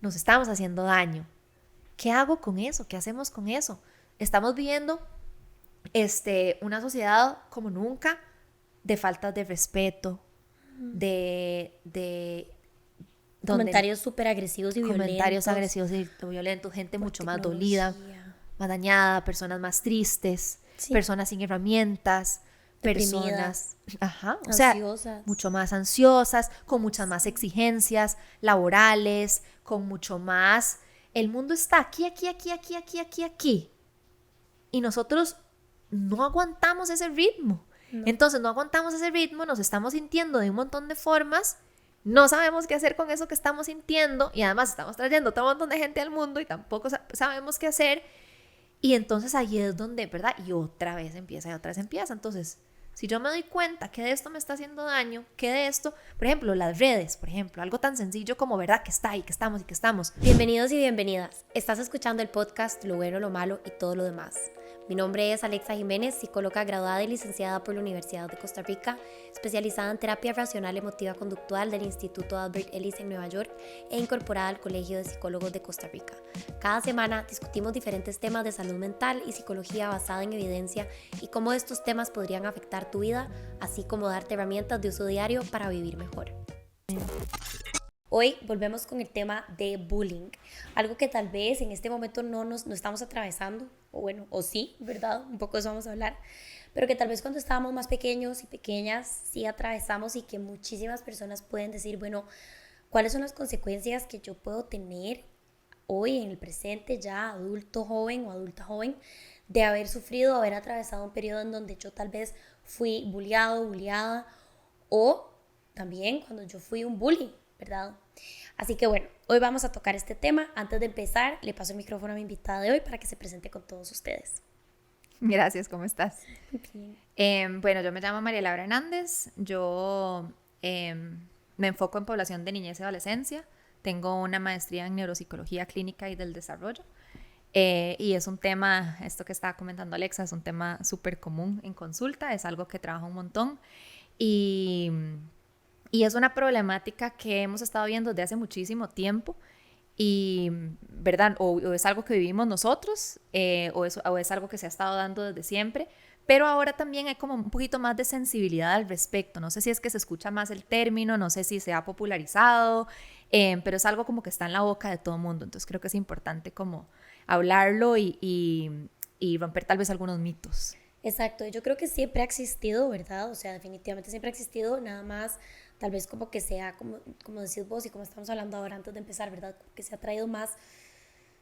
nos estamos haciendo daño. ¿Qué hago con eso? ¿Qué hacemos con eso? Estamos viviendo una sociedad como nunca, de faltas de respeto, de comentarios súper agresivos y comentarios violentos. agresivos y violentos, gente por mucho más tecnología. dolida, más dañada, personas más tristes, Sí. personas sin herramientas, Deprimidas, personas, o sea, ansiosas. mucho más ansiosas, con muchas más exigencias laborales, con mucho más. El mundo está aquí, aquí, aquí, aquí, aquí, aquí, aquí. Y nosotros no aguantamos ese ritmo. No. Entonces no aguantamos ese ritmo, nos estamos sintiendo de un montón de formas, no sabemos qué hacer con eso que estamos sintiendo y además estamos trayendo otro montón de gente al mundo y tampoco sabemos qué hacer. Y entonces ahí es donde, ¿verdad? Y otra vez empieza y otra vez empieza. Entonces, si yo me doy cuenta que de esto me está haciendo daño, que de esto, por ejemplo, las redes, por ejemplo, algo tan sencillo como, ¿verdad? Que está ahí, que estamos y que estamos. Bienvenidos y bienvenidas. Estás escuchando el podcast Lo Bueno, Lo Malo y Todo Lo Demás. Mi nombre es Alexa Jiménez, psicóloga graduada y licenciada por la Universidad de Costa Rica, especializada en terapia racional emotiva conductual del Instituto Albert Ellis en Nueva York e incorporada al Colegio de Psicólogos de Costa Rica. Cada semana discutimos diferentes temas de salud mental y psicología basada en evidencia y cómo estos temas podrían afectar tu vida, así como darte herramientas de uso diario para vivir mejor. Hoy volvemos con el tema de bullying, algo que tal vez en este momento no estamos atravesando, o sí, ¿verdad? Un poco de eso vamos a hablar, pero que tal vez cuando estábamos más pequeños y pequeñas sí atravesamos y que muchísimas personas pueden decir, bueno, ¿cuáles son las consecuencias que yo puedo tener hoy en el presente, ya adulto joven o adulta joven, de haber sufrido, haber atravesado un periodo en donde yo tal vez fui bulliado, bulliada, o también cuando yo fui un bully, ¿verdad? Así que bueno, hoy vamos a tocar este tema. Antes de empezar, le paso el micrófono a mi invitada de hoy para que se presente con todos ustedes. Gracias, ¿cómo estás? Bien. Bueno, yo me llamo María Laura Hernández, yo me enfoco en población de niñez y adolescencia, tengo una maestría en neuropsicología clínica y del desarrollo, y es un tema, esto que estaba comentando Alexa, es un tema súper común en consulta, es algo que trabajo un montón y es una problemática que hemos estado viendo desde hace muchísimo tiempo y, ¿verdad? O es algo que vivimos nosotros o es algo que se ha estado dando desde siempre, pero ahora también hay como un poquito más de sensibilidad al respecto. No sé si es que se escucha más el término, no sé si se ha popularizado, pero es algo como que está en la boca de todo el mundo, entonces creo que es importante como hablarlo y romper tal vez algunos mitos. Exacto, yo creo que siempre ha existido, ¿verdad? O sea, definitivamente siempre ha existido, nada más tal vez como que sea, como decís vos y como estamos hablando ahora antes de empezar, ¿verdad? Como que se ha traído más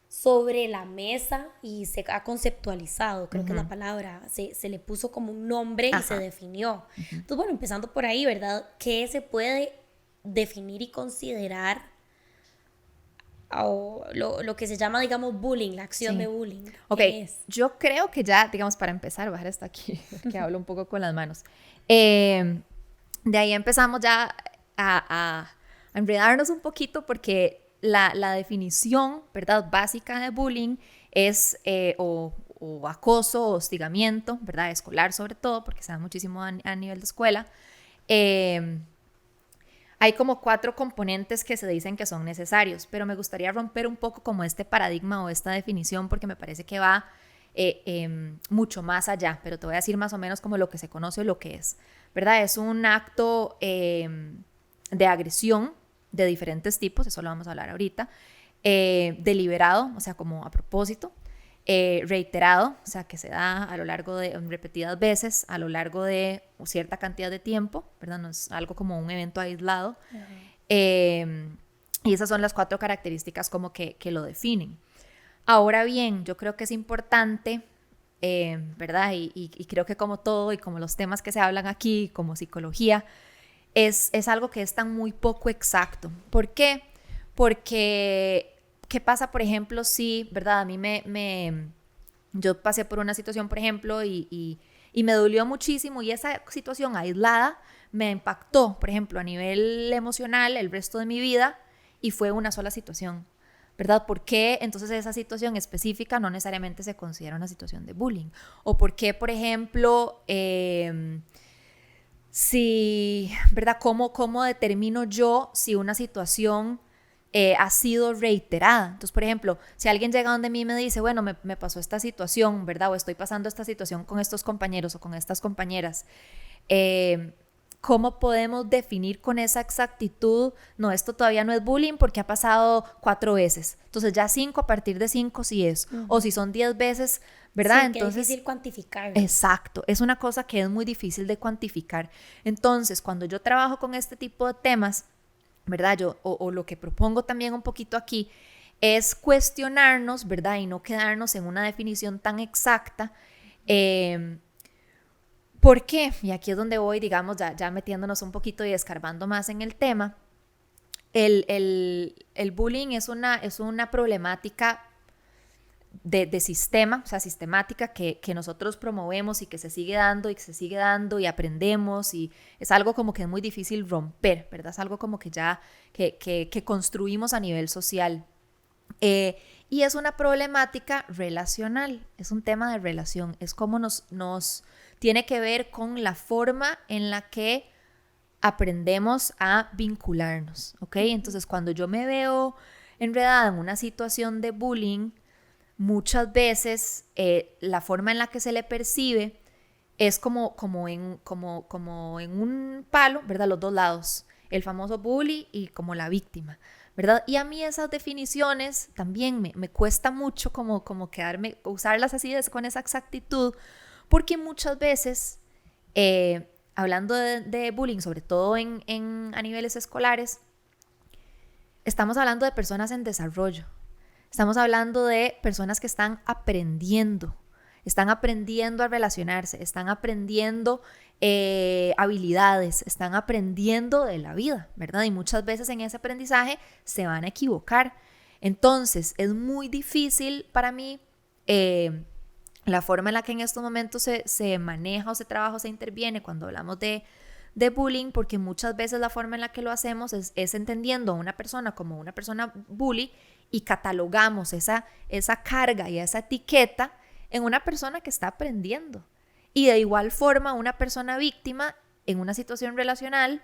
sobre la mesa y se ha conceptualizado, creo que es la palabra, se le puso como un nombre y se definió. Entonces, bueno, empezando por ahí, ¿verdad? ¿Qué se puede definir y considerar o lo que se llama, digamos, bullying, la acción de bullying? Ok, ¿Qué es? yo creo que ya, digamos, para empezar, voy a dejar esto aquí, que hablo un poco con las manos. De ahí empezamos ya a enredarnos un poquito porque la definición, ¿verdad?, básica de bullying es o acoso o hostigamiento, ¿verdad?, escolar sobre todo, porque se da muchísimo a nivel de escuela. Hay como 4 componentes que se dicen que son necesarios, pero me gustaría romper un poco como este paradigma o esta definición porque me parece que va mucho más allá, pero te voy a decir más o menos como lo que se conoce o lo que es, ¿verdad? Es un acto de agresión de diferentes tipos, eso lo vamos a hablar ahorita, deliberado, o sea, como a propósito, reiterado, o sea, que se da a lo largo de repetidas veces, a lo largo de cierta cantidad de tiempo, ¿verdad? No es algo como un evento aislado. Y esas son las 4 características como que lo definen. Ahora bien, yo creo que es importante, ¿verdad? Y creo que como todo y como los temas que se hablan aquí, como psicología, es algo que es tan muy poco exacto. ¿Por qué? Porque ¿qué pasa, por ejemplo, si, verdad, a mí yo pasé por una situación, por ejemplo, y me dolió muchísimo y esa situación aislada me impactó, por ejemplo, a nivel emocional el resto de mi vida y fue una sola situación, ¿verdad? ¿Por qué entonces esa situación específica no necesariamente se considera una situación de bullying? ¿O por qué, por ejemplo, si, ¿verdad? ¿Cómo determino yo si una situación ha sido reiterada. Entonces, por ejemplo, si alguien llega donde mí y me dice, bueno, me pasó esta situación, ¿verdad? O estoy pasando esta situación con estos compañeros o con estas compañeras, ¿cómo podemos definir con esa exactitud? No, esto todavía no es bullying porque ha pasado 4 veces. Entonces ya 5, a partir de 5 sí es. O si son 10 veces, ¿verdad? Sí, Entonces, que es difícil cuantificar. Exacto, es una cosa que es muy difícil de cuantificar. Entonces, cuando yo trabajo con este tipo de temas, ¿verdad? O lo que propongo también un poquito aquí es cuestionarnos, ¿verdad? Y no quedarnos en una definición tan exacta. ¿Por qué? Y aquí es donde voy, digamos, ya metiéndonos un poquito y escarbando más en el tema. El bullying es una problemática de sistema, o sea, sistemática que nosotros promovemos y que se sigue dando y que se sigue dando y aprendemos, y es algo como que es muy difícil romper, ¿verdad? Es algo como que ya que construimos a nivel social. Y es una problemática relacional, es un tema de relación, es como nos tiene que ver con la forma en la que aprendemos a vincularnos, ¿ok? Entonces, cuando yo me veo enredada en una situación de bullying, muchas veces la forma en la que se le percibe es como en un palo, ¿verdad? Los dos lados, el famoso bully y como la víctima, ¿verdad? Y a mí esas definiciones también me cuesta mucho como usarlas así con esa exactitud, porque muchas veces, hablando de bullying, sobre todo a niveles escolares, estamos hablando de personas en desarrollo. Estamos hablando de personas que están aprendiendo a relacionarse, están aprendiendo habilidades, están aprendiendo de la vida, ¿verdad? Y muchas veces en ese aprendizaje se van a equivocar. Entonces, es muy difícil para mí la forma en la que en estos momentos se maneja o se trabaja o se interviene cuando hablamos de bullying, porque muchas veces la forma en la que lo hacemos es entendiendo a una persona como una persona bully y catalogamos esa carga y esa etiqueta en una persona que está aprendiendo. Y de igual forma una persona víctima en una situación relacional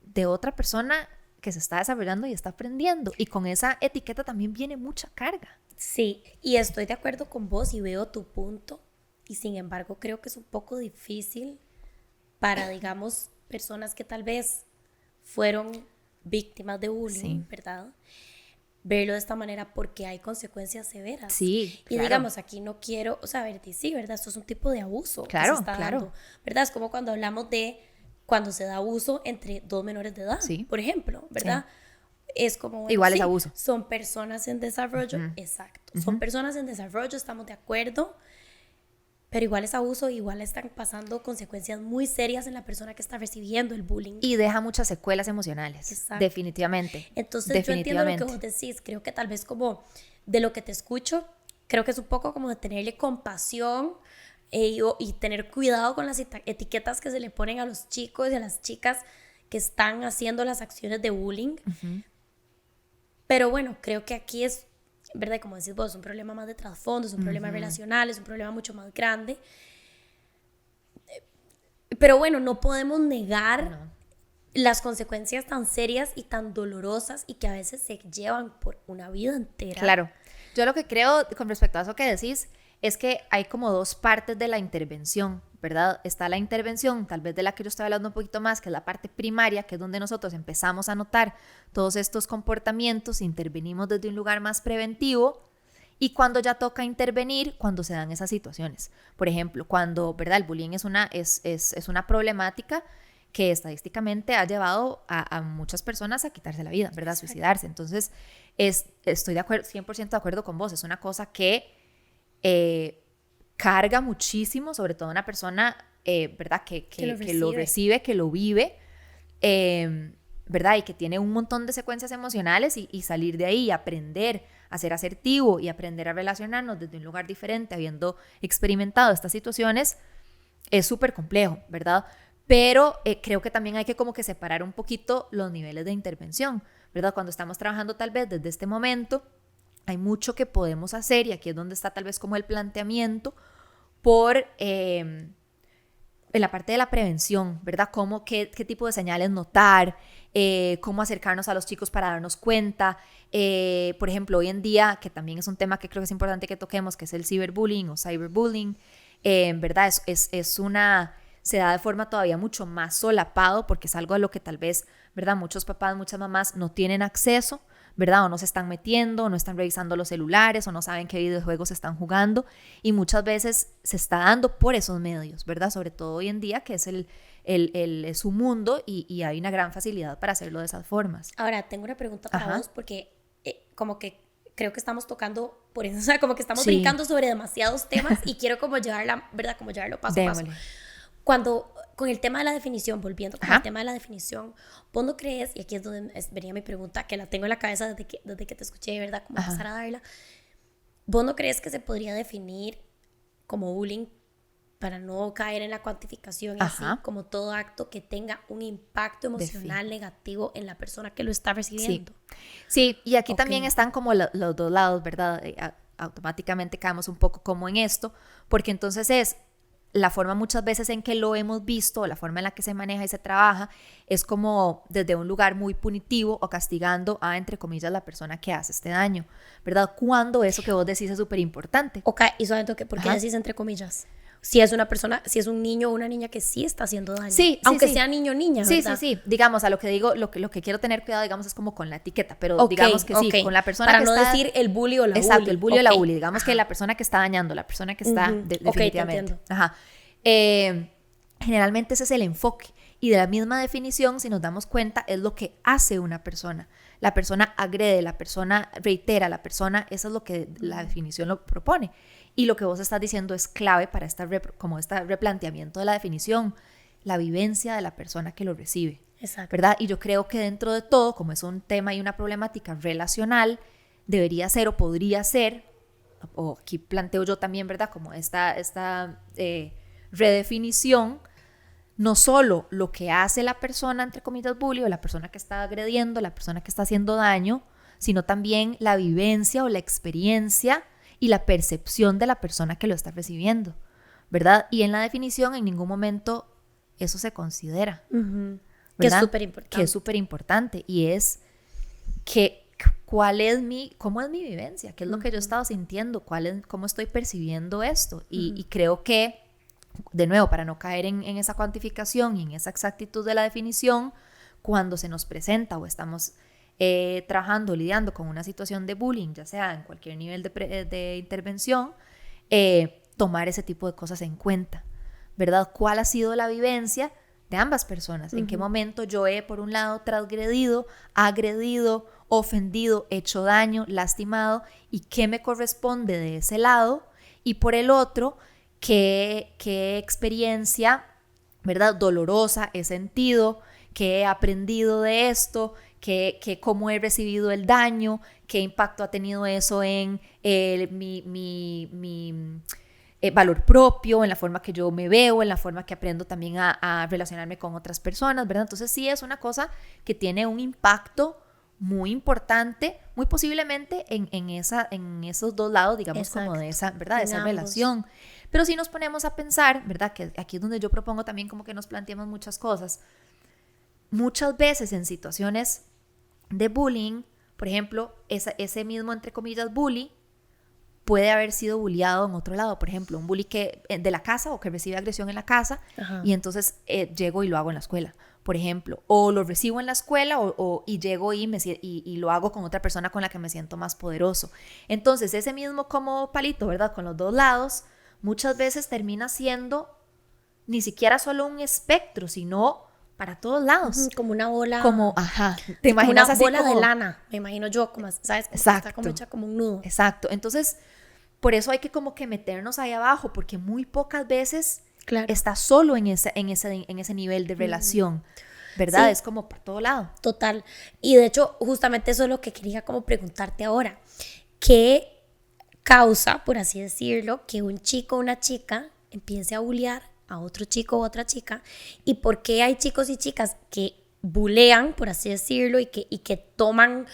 de otra persona que se está desarrollando y está aprendiendo. Y con esa etiqueta también viene mucha carga. Sí, y estoy de acuerdo con vos y veo tu punto. Y sin embargo creo que es un poco difícil para, digamos, personas que tal vez fueron víctimas de bullying, sí, ¿verdad? Verlo de esta manera porque hay consecuencias severas. Sí, claro. Y digamos, aquí no quiero, o sea, ver, sí, ¿verdad? Esto es un tipo de abuso, claro, que se está claro, dando, ¿verdad? Es como cuando hablamos de cuando se da abuso entre 2 menores de edad, sí, por ejemplo, ¿verdad? Sí. Es como, bueno, igual sí, es abuso. Son personas en desarrollo, exacto. Son personas en desarrollo, estamos de acuerdo, pero igual es abuso, igual están pasando consecuencias muy serias en la persona que está recibiendo el bullying. Y deja muchas secuelas emocionales. Exacto. Definitivamente. Entonces yo entiendo lo que vos decís. Creo que tal vez como de lo que te escucho, creo que es un poco como de tenerle compasión y tener cuidado con las etiquetas que se le ponen a los chicos y a las chicas que están haciendo las acciones de bullying. Pero bueno, creo que aquí es, ¿verdad? Como decís vos, es un problema más de trasfondo, es un problema relacional, es un problema mucho más grande. Pero bueno, no podemos negar las consecuencias tan serias y tan dolorosas y que a veces se llevan por una vida entera. Claro. Yo lo que creo con respecto a eso que decís es que hay como 2 partes de la intervención, ¿verdad? Está la intervención, tal vez de la que yo estoy hablando un poquito más, que es la parte primaria, que es donde nosotros empezamos a notar todos estos comportamientos, intervenimos desde un lugar más preventivo, y cuando ya toca intervenir, cuando se dan esas situaciones. Por ejemplo, cuando, ¿verdad? El bullying es una problemática que estadísticamente ha llevado a muchas personas a quitarse la vida, ¿verdad? A suicidarse. Entonces, estoy de acuerdo, 100% de acuerdo con vos. Es una cosa que carga muchísimo, sobre todo una persona, ¿verdad? Que lo recibe, que lo vive, ¿verdad? Y que tiene un montón de secuencias emocionales y salir de ahí y aprender a ser asertivo y aprender a relacionarnos desde un lugar diferente, habiendo experimentado estas situaciones, es súper complejo, ¿verdad? Pero creo que también hay que como que separar un poquito los niveles de intervención, ¿verdad? Cuando estamos trabajando tal vez desde este momento, hay mucho que podemos hacer, y aquí es donde está tal vez como el planteamiento por en la parte de la prevención, ¿verdad? ¿Qué tipo de señales notar? cómo acercarnos a los chicos para darnos cuenta. Por ejemplo, hoy en día, que también es un tema que creo que es importante que toquemos, que es el ciberbullying o cyberbullying, ¿verdad? Se da de forma todavía mucho más solapado porque es algo a lo que tal vez, ¿verdad? Muchos papás, muchas mamás no tienen acceso, ¿verdad? O no se están metiendo, o no están revisando los celulares, o no saben qué videojuegos están jugando, y muchas veces se está dando por esos medios, ¿verdad? Sobre todo hoy en día, que es es su mundo, y hay una gran facilidad para hacerlo de esas formas. Ahora, tengo una pregunta para vos, porque como que creo que estamos tocando por eso, o sea, como que estamos brincando sobre demasiados temas y quiero como llevarla, ¿verdad? Como llevarlo paso a paso. Cuando, con el tema de la definición, volviendo con el tema de la definición, ¿vos no crees, y aquí es donde venía mi pregunta, que la tengo en la cabeza desde que te escuché, ¿verdad? Como empezar a darla. ¿Vos no crees que se podría definir como bullying, para no caer en la cuantificación, así como todo acto que tenga un impacto emocional negativo en la persona que lo está recibiendo? Sí, y aquí también están como los dos lados, ¿verdad? Automáticamente caemos un poco como en esto, porque entonces es la forma muchas veces en que lo hemos visto, la forma en la que se maneja y se trabaja, es como desde un lugar muy punitivo o castigando a, entre comillas, la persona que hace este daño, ¿verdad? Cuando eso que vos decís es súper importante. Ok, y solamente que, ¿por qué decís entre comillas? Si es una persona, si es un niño o una niña que sí está haciendo daño. Sí, aunque sea niño o niña, ¿verdad? Sí. Digamos, a lo que digo, lo que quiero tener cuidado, digamos, es como con la etiqueta, pero digamos que sí, con la persona para que no está... decir el bully o la bully. Exacto, el bully o la bully. Digamos que la persona que está dañando, la persona que está definitivamente. Generalmente ese es el enfoque. Y de la misma definición, si nos damos cuenta, es lo que hace una persona. La persona agrede, la persona reitera, la persona, eso es lo que la definición lo propone. Y lo que vos estás diciendo es clave para este replanteamiento de la definición, la vivencia de la persona que lo recibe. Exacto. ¿Verdad? Y yo creo que dentro de todo, como es un tema y una problemática relacional, debería ser o podría ser, o aquí planteo yo también, ¿verdad? Como esta redefinición, no solo lo que hace la persona, entre comillas, bully, o la persona que está agrediendo, la persona que está haciendo daño, sino también la vivencia o la experiencia y la percepción de la persona que lo está recibiendo, ¿verdad? Y en la definición en ningún momento eso se considera, ¿verdad? Que es súper importante. Que es súper importante, y es que cómo es mi vivencia, qué es lo que yo he estado sintiendo, cómo estoy percibiendo esto, y creo que, de nuevo, para no caer en esa cuantificación y en esa exactitud de la definición, cuando se nos presenta o estamos trabajando, lidiando con una situación de bullying, ya sea en cualquier nivel de intervención, tomar ese tipo de cosas en cuenta, ¿verdad? ¿Cuál ha sido la vivencia de ambas personas? ¿En qué momento yo he, por un lado, transgredido, agredido, ofendido, hecho daño, lastimado? ¿Y qué me corresponde de ese lado? Y por el otro, ¿qué experiencia, ¿verdad?, dolorosa he sentido? ¿Qué he aprendido de esto? ¿Cómo he recibido el daño? ¿Qué impacto ha tenido eso en mi valor propio, en la forma que yo me veo, en la forma que aprendo también a relacionarme con otras personas, ¿verdad? Entonces sí es una cosa que tiene un impacto muy importante, muy posiblemente en esos dos lados, digamos. Exacto. Como de esa, ¿verdad? De esa relación. Pero si nos ponemos a pensar, ¿verdad? Que aquí es donde yo propongo también como que nos planteemos muchas cosas. Muchas veces en situaciones de bullying, por ejemplo, ese mismo, entre comillas, bully, puede haber sido bulliado en otro lado. Por ejemplo, un bully de la casa, o que recibe agresión en la casa, y entonces llego y lo hago en la escuela, por ejemplo. O lo recibo en la escuela y llego y lo hago con otra persona con la que me siento más poderoso. Entonces, ese mismo como palito, ¿verdad?, con los dos lados, muchas veces termina siendo ni siquiera solo un espectro, sino para todos lados. Como una bola. ¿Te imaginas una así bola como de lana? Me imagino yo, como, ¿sabes? Como exacto. Está como hecha como un nudo. Exacto. Entonces, por eso hay que como que meternos ahí abajo, porque muy pocas veces está solo en ese nivel de relación, ¿verdad? Sí. Es como por todo lado. Total. Y de hecho, justamente eso es lo que quería como preguntarte ahora. ¿Qué causa, por así decirlo, que un chico o una chica empiece a bullear a otro chico o otra chica? ¿Y por qué hay chicos y chicas que bulean, por así decirlo, y que toman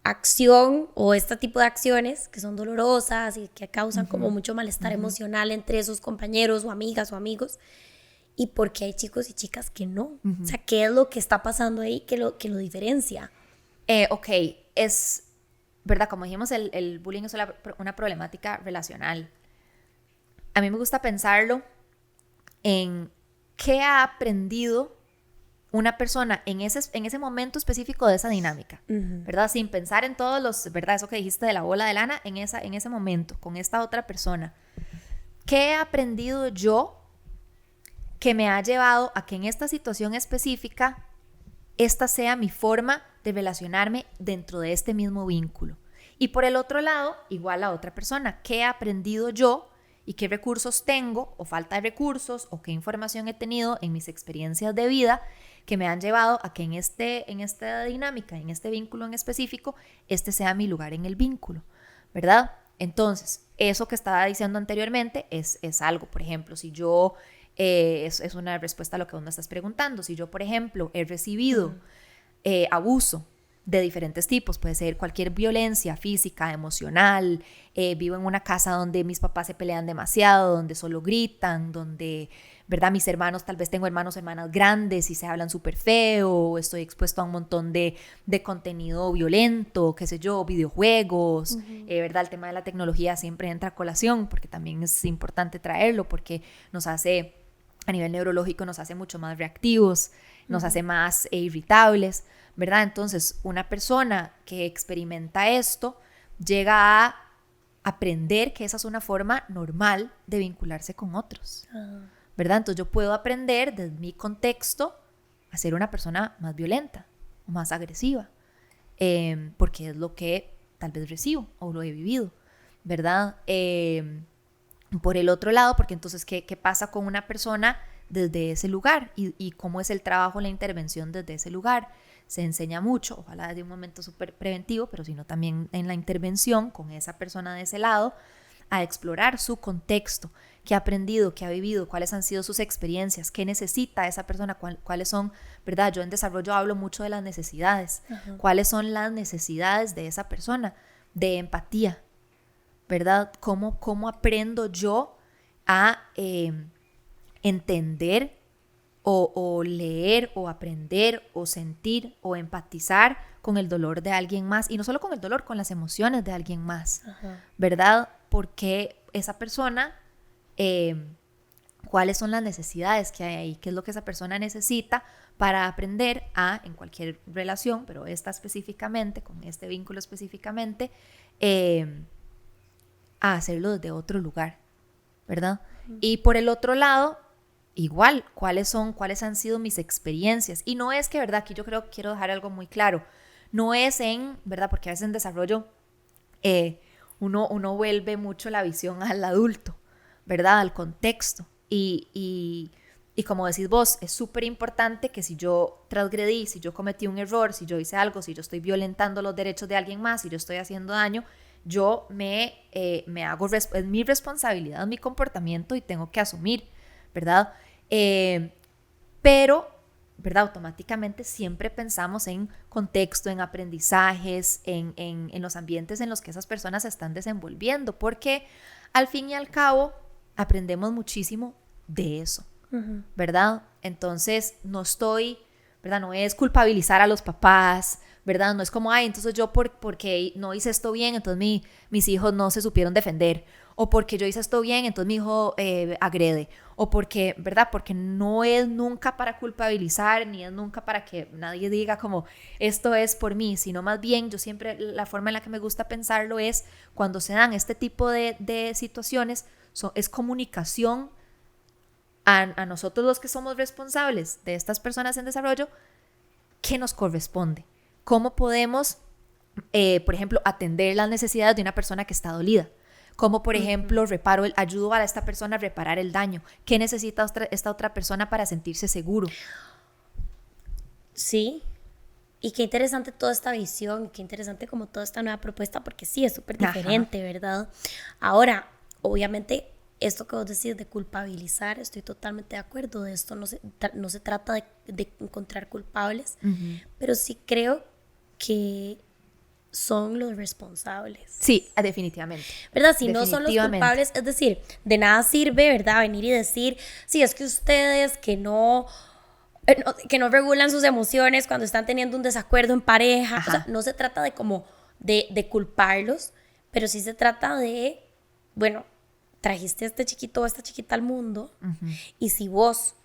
acción o este tipo de acciones que son dolorosas y que causan como mucho malestar emocional entre sus compañeros o amigas o amigos? y por qué hay chicos y chicas que no. O sea, ¿qué es lo que está pasando ahí que lo diferencia? Ok, es verdad, como dijimos, el bullying es una problemática relacional. A mí me gusta pensarlo en qué ha aprendido una persona en ese momento específico de esa dinámica, ¿verdad? Sin pensar en todos los, ¿verdad? Eso que dijiste de la bola de lana, en ese momento, con esta otra persona. ¿Qué he aprendido yo que me ha llevado a que en esta situación específica esta sea mi forma de relacionarme dentro de este mismo vínculo? Y por el otro lado, igual a otra persona, ¿qué he aprendido yo y qué recursos tengo o falta de recursos o qué información he tenido en mis experiencias de vida que me han llevado a que en esta dinámica, en este vínculo en específico, este sea mi lugar en el vínculo, ¿verdad? Entonces, eso que estaba diciendo anteriormente es algo, por ejemplo, si yo, es una respuesta a lo que vos me estás preguntando, si yo, por ejemplo, he recibido abuso de diferentes tipos, puede ser cualquier violencia física, emocional, vivo en una casa donde mis papás se pelean demasiado, donde solo gritan, donde, ¿verdad? Mis hermanos, tal vez tengo hermanos, hermanas grandes y se hablan súper feo, estoy expuesto a un montón de contenido violento, qué sé yo, videojuegos, ¿verdad? El tema de la tecnología siempre entra a colación porque también es importante traerlo porque nos hace, a nivel neurológico, nos hace mucho más reactivos, nos hace más irritables, ¿verdad? Entonces, una persona que experimenta esto llega a aprender que esa es una forma normal de vincularse con otros, ¿verdad? Entonces, yo puedo aprender desde mi contexto a ser una persona más violenta o más agresiva, porque es lo que tal vez recibo o lo he vivido, ¿verdad? Por el otro lado, porque entonces, ¿qué pasa con una persona desde ese lugar? Y cómo es el trabajo, la intervención desde ese lugar. Se enseña mucho, ojalá desde un momento súper preventivo, pero sino también en la intervención con esa persona de ese lado, a explorar su contexto, qué ha aprendido, qué ha vivido, cuáles han sido sus experiencias, qué necesita esa persona, cuáles son, ¿verdad? Yo en desarrollo hablo mucho de las necesidades, cuáles son las necesidades de esa persona, de empatía, ¿verdad? ¿Cómo aprendo yo a entender o leer o aprender o sentir o empatizar con el dolor de alguien más? Y no solo con el dolor, con las emociones de alguien más, ¿verdad? Porque esa persona, cuáles son las necesidades que hay ahí, qué es lo que esa persona necesita para aprender a, en cualquier relación, pero esta específicamente, con este vínculo específicamente, a hacerlo desde otro lugar, ¿verdad? Y por el otro lado, igual, ¿cuáles han sido mis experiencias? Y no es que, ¿verdad? Aquí quiero dejar algo muy claro. No es ¿verdad? Porque a veces en desarrollo uno vuelve mucho la visión al adulto, ¿verdad? Al contexto. Y como decís vos, es súper importante que si yo transgredí, si yo cometí un error, si yo hice algo, si yo estoy violentando los derechos de alguien más, si yo estoy haciendo daño, yo me hago, es mi responsabilidad, mi comportamiento y tengo que asumir, ¿verdad? Pero, ¿verdad? Automáticamente siempre pensamos en contexto, en aprendizajes, en los ambientes en los que esas personas se están desenvolviendo, porque al fin y al cabo aprendemos muchísimo de eso, ¿verdad? Entonces no estoy, ¿verdad? No es culpabilizar a los papás, ¿verdad? No es como, ay, entonces yo porque no hice esto bien, entonces mis hijos no se supieron defender, o porque yo hice esto bien, entonces mi hijo agrede, o porque, ¿verdad? Porque no es nunca para culpabilizar, ni es nunca para que nadie diga como, esto es por mí, sino más bien, yo siempre, la forma en la que me gusta pensarlo es, cuando se dan este tipo de situaciones, es comunicación a nosotros los que somos responsables de estas personas en desarrollo, ¿qué nos corresponde? ¿Cómo podemos, por ejemplo, atender las necesidades de una persona que está dolida? ¿Cómo, por ejemplo, ayudo a esta persona a reparar el daño? ¿Qué necesita esta otra persona para sentirse seguro? Sí, y qué interesante toda esta visión, qué interesante como toda esta nueva propuesta, porque sí, es súper diferente, ¿verdad? Ahora, obviamente, esto que vos decís de culpabilizar, estoy totalmente de acuerdo, de esto no se trata de encontrar culpables, pero sí creo que son los responsables. Sí, definitivamente. ¿Verdad? Si no son los culpables, es decir, de nada sirve, ¿verdad? Venir y decir, sí, es que ustedes que no regulan sus emociones cuando están teniendo un desacuerdo en pareja. O sea, no se trata de como de culparlos, pero sí se trata de, bueno, trajiste a este chiquito o a esta chiquita al mundo, y si vos,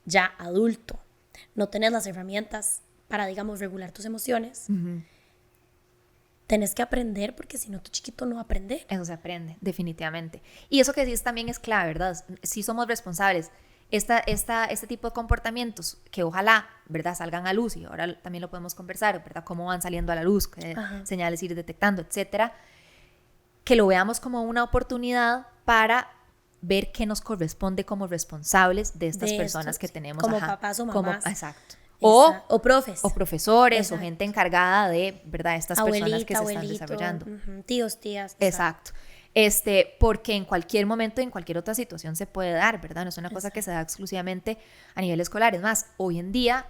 ya adulto, no tenés las herramientas para, digamos, regular tus emociones, tenés que aprender, porque si no, tu chiquito no aprende. Eso se aprende, definitivamente. Y eso que dices también es clave, ¿verdad? Si somos responsables, este tipo de comportamientos que ojalá, ¿verdad?, salgan a luz, y ahora también lo podemos conversar, ¿verdad?, cómo van saliendo a la luz, qué señales ir detectando, etcétera, que lo veamos como una oportunidad para ver qué nos corresponde como responsables de estas personas que tenemos. Como papás o mamás. Exacto. O profes. O profesores. Exacto. O gente encargada de, ¿verdad?, estas personas que se están desarrollando. Tíos, tías. Exacto. Porque en cualquier momento, en cualquier otra situación se puede dar, ¿verdad? No es una cosa que se da exclusivamente a nivel escolar. Es más, hoy en día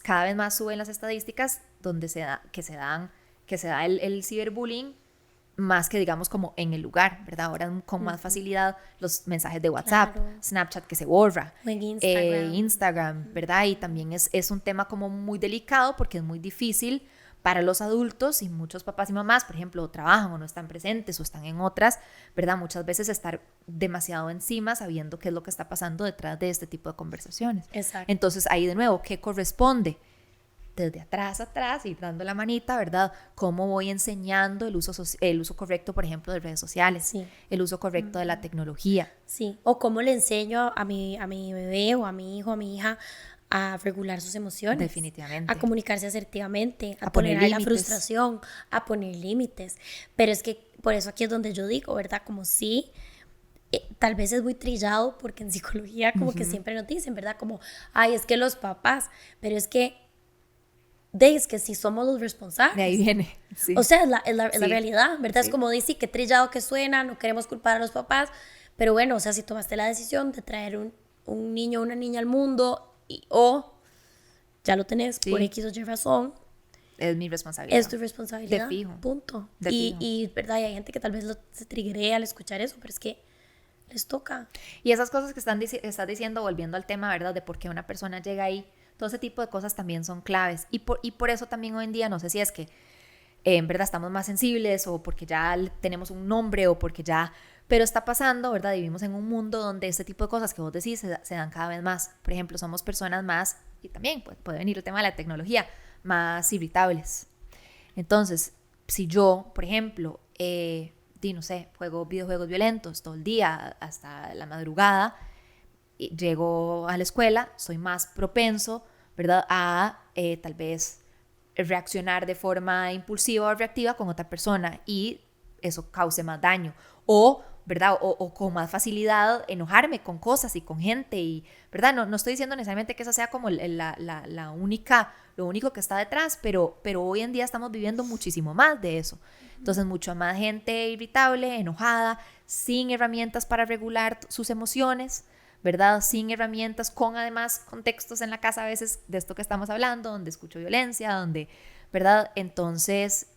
cada vez más suben las estadísticas donde se da el ciberbullying, más que, digamos, como en el lugar, ¿verdad? Ahora con más facilidad los mensajes de WhatsApp, Snapchat que se borra, Instagram, ¿verdad? Y también es un tema como muy delicado, porque es muy difícil para los adultos, y muchos papás y mamás, por ejemplo, trabajan o no están presentes o están en otras, ¿verdad? Muchas veces estar demasiado encima sabiendo qué es lo que está pasando detrás de este tipo de conversaciones. Exacto. Entonces, ahí de nuevo, ¿qué corresponde? Desde atrás, ir dando la manita, ¿verdad? Cómo voy enseñando el uso correcto, por ejemplo, de redes sociales, el uso correcto de la tecnología. Sí, o cómo le enseño a mi bebé o a mi hijo, a mi hija, a regular sus emociones. Definitivamente. A comunicarse asertivamente, a tolerar la frustración, a poner límites. Pero es que por eso aquí es donde yo digo, ¿verdad? Como sí, tal vez es muy trillado, porque en psicología como que siempre nos dicen, ¿verdad? Como, ay, es que los papás, pero es que sí somos los responsables. De ahí viene, sí. O sea, es la realidad, ¿verdad? Sí. Es como dice, qué trillado que suena, no queremos culpar a los papás, pero bueno, o sea, si tomaste la decisión de traer un niño o una niña al mundo, o ya lo tenés por X o Y razón, es mi responsabilidad. Es tu responsabilidad. De fijo. Punto. De fijo. Y verdad, y hay gente que tal vez se triggerea al escuchar eso, pero es que les toca. Y esas cosas que estás diciendo, volviendo al tema, ¿verdad? De por qué una persona llega ahí, todo ese tipo de cosas también son claves. Y por eso también hoy en día, no sé si es que en verdad estamos más sensibles, o porque ya tenemos un nombre, o porque ya... Pero está pasando, ¿verdad? Vivimos en un mundo donde este tipo de cosas que vos decís se dan cada vez más. Por ejemplo, somos personas más, y también puede venir el tema de la tecnología, más irritables. Entonces, si yo, por ejemplo, no sé, juego videojuegos violentos todo el día hasta la madrugada, y llego a la escuela, soy más propenso, ¿verdad?, a tal vez reaccionar de forma impulsiva o reactiva con otra persona, y eso cause más daño. O, ¿verdad? O con más facilidad enojarme con cosas y con gente, y, ¿verdad? No estoy diciendo necesariamente que esa sea como lo único que está detrás, pero hoy en día estamos viviendo muchísimo más de eso. Entonces, mucho más gente irritable, enojada, sin herramientas para regular sus emociones, ¿verdad? Sin herramientas, con además contextos en la casa a veces de esto que estamos hablando, donde escucho violencia, donde, ¿verdad? Entonces...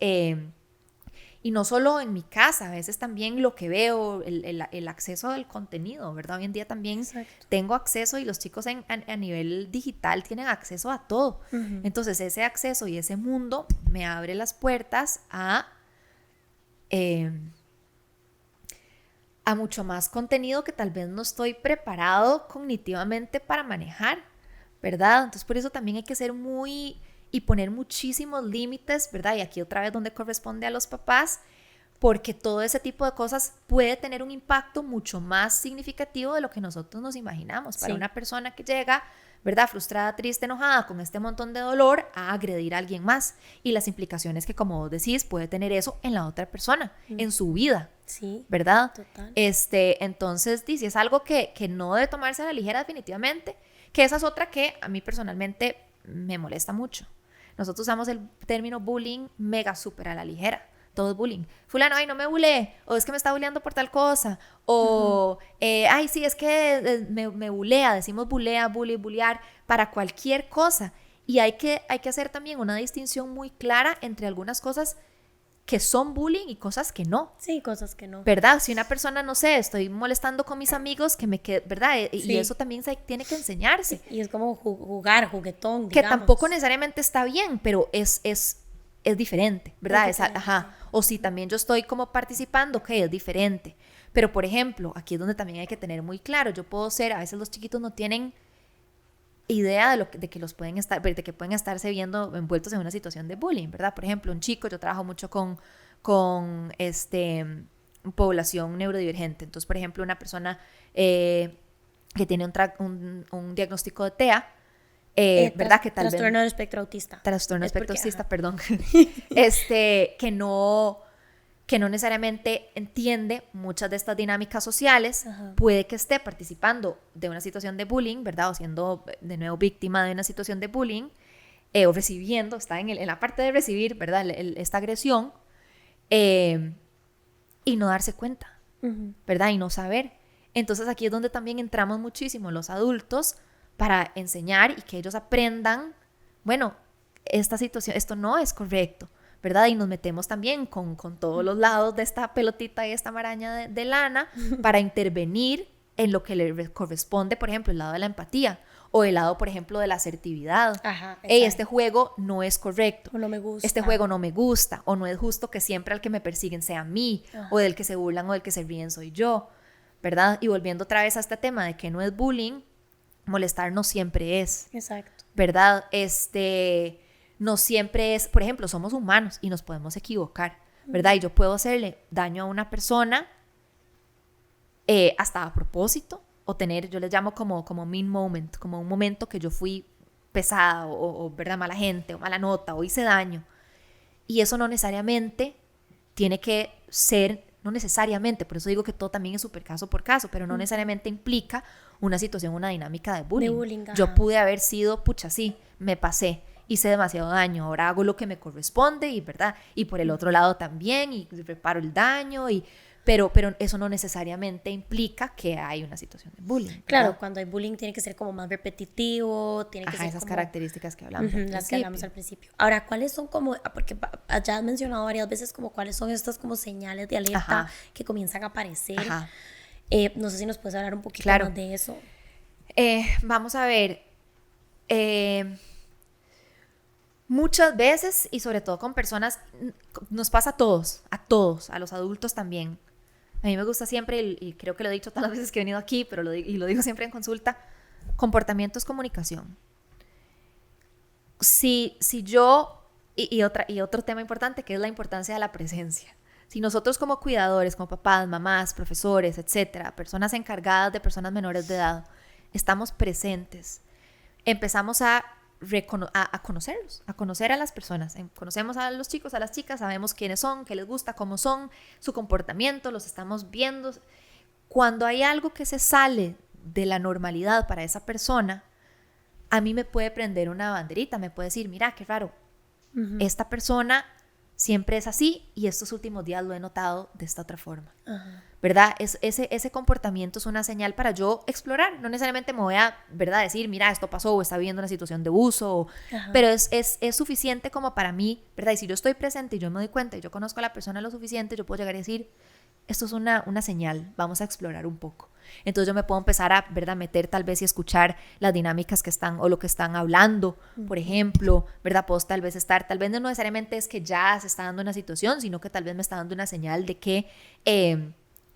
y no solo en mi casa, a veces también lo que veo, el acceso al contenido, ¿verdad? Hoy en día también tengo acceso, y los chicos a nivel digital tienen acceso a todo. Entonces, ese acceso y ese mundo me abre las puertas a mucho más contenido que tal vez no estoy preparado cognitivamente para manejar, ¿verdad? Entonces, por eso también hay que ser y poner muchísimos límites, ¿verdad? Y aquí otra vez donde corresponde a los papás, porque todo ese tipo de cosas puede tener un impacto mucho más significativo de lo que nosotros nos imaginamos. Para una persona que llega, ¿verdad?, frustrada, triste, enojada, con este montón de dolor, a agredir a alguien más, y las implicaciones que, como vos decís, puede tener eso en la otra persona, en su vida, ¿verdad? Total. Entonces, si es algo que no debe tomarse a la ligera, definitivamente, que esa es otra que a mí personalmente me molesta mucho. Nosotros usamos el término bullying mega súper a la ligera. Todo es bullying. Fulano, ay, no me bulee, o es que me está buleando por tal cosa, o ay, sí, es que me bulea. Decimos bulea, bulear para cualquier cosa. Y hay que hacer también una distinción muy clara entre algunas cosas que son bullying y cosas que no. Sí, cosas que no. ¿Verdad? Si una persona, no sé, estoy molestando con mis amigos, que me quede, ¿verdad? Y eso también tiene que enseñarse. Y es como jugar, juguetón, digamos. Que tampoco necesariamente está bien, pero es diferente, ¿verdad? Es diferente, ajá. O si también yo estoy como participando, ok, es diferente. Pero, por ejemplo, aquí es donde también hay que tener muy claro, yo puedo ser, a veces los chiquitos no tienen idea de que pueden estarse viendo envueltos en una situación de bullying, ¿verdad? Por ejemplo, un chico, yo trabajo mucho con población neurodivergente. Entonces, por ejemplo, una persona que tiene un diagnóstico de TEA, ¿verdad? Que tal trastorno del espectro autista. Trastorno del espectro autista, perdón. que no necesariamente entiende muchas de estas dinámicas sociales, puede que esté participando de una situación de bullying, ¿verdad? O siendo de nuevo víctima de una situación de bullying, o recibiendo, está en la parte de recibir, ¿verdad? Esta agresión, y no darse cuenta, ¿verdad? Y no saber. Entonces aquí es donde también entramos muchísimo los adultos para enseñar y que ellos aprendan, bueno, esta situación, esto no es correcto, ¿verdad? Y nos metemos también con todos los lados de esta pelotita y esta maraña de lana para intervenir en lo que le corresponde, por ejemplo, el lado de la empatía o el lado, por ejemplo, de la asertividad. Ajá, este juego no es correcto. O no me gusta. Este juego no me gusta. O no es justo que siempre al que me persiguen sea a mí. O del que se burlan o del que se ríen soy yo, ¿verdad? Y volviendo otra vez a este tema de que no es bullying, molestar no siempre es. Exacto. ¿Verdad? No siempre es, por ejemplo, somos humanos y nos podemos equivocar, ¿verdad? Y yo puedo hacerle daño a una persona hasta a propósito, o tener, yo les llamo como mean moment, como un momento que yo fui pesada o ¿verdad? Mala gente o mala nota o hice daño. Y eso no necesariamente tiene que ser, no necesariamente, por eso digo que todo también es súper caso por caso, pero no necesariamente implica una situación, una dinámica de bullying. Yo pude haber sido, pucha, sí, me pasé, hice demasiado daño, ahora hago lo que me corresponde y verdad, y por el otro lado también, y reparo el daño, pero eso no necesariamente implica que hay una situación de bullying, ¿verdad? Claro, cuando hay bullying tiene que ser como más repetitivo, tiene que ser esas como características que hablamos las que hablamos al principio. Ahora, ¿cuáles son como, porque ya has mencionado varias veces como cuáles son estas como señales de alerta que comienzan a aparecer? No sé si nos puedes hablar un poquito más de eso. Vamos a ver, muchas veces, y sobre todo con personas, nos pasa a todos, a los adultos también. A mí me gusta siempre, y creo que lo he dicho todas las veces que he venido aquí, pero lo digo siempre en consulta, comportamiento es comunicación. Si yo, y otro tema importante, que es la importancia de la presencia. Si nosotros como cuidadores, como papás, mamás, profesores, etcétera, personas encargadas de personas menores de edad, estamos presentes, empezamos a conocerlos, a conocer a las personas. Conocemos a los chicos, a las chicas, sabemos quiénes son, qué les gusta, cómo son, su comportamiento, los estamos viendo. Cuando hay algo que se sale de la normalidad para esa persona, a mí me puede prender una banderita, me puede decir, mira, qué raro, esta persona siempre es así y estos últimos días lo he notado de esta otra forma. ¿Verdad? Ese comportamiento es una señal para yo explorar. No necesariamente me voy a, ¿verdad?, decir, mira, esto pasó o está viviendo una situación de abuso, pero es suficiente como para mí, ¿verdad? Y si yo estoy presente y yo me doy cuenta y yo conozco a la persona lo suficiente, yo puedo llegar a decir, esto es una señal, vamos a explorar un poco. Entonces yo me puedo empezar a, ¿verdad?, meter tal vez y escuchar las dinámicas que están o lo que están hablando, por ejemplo, ¿verdad? Puedo tal vez no necesariamente es que ya se está dando una situación, sino que tal vez me está dando una señal de que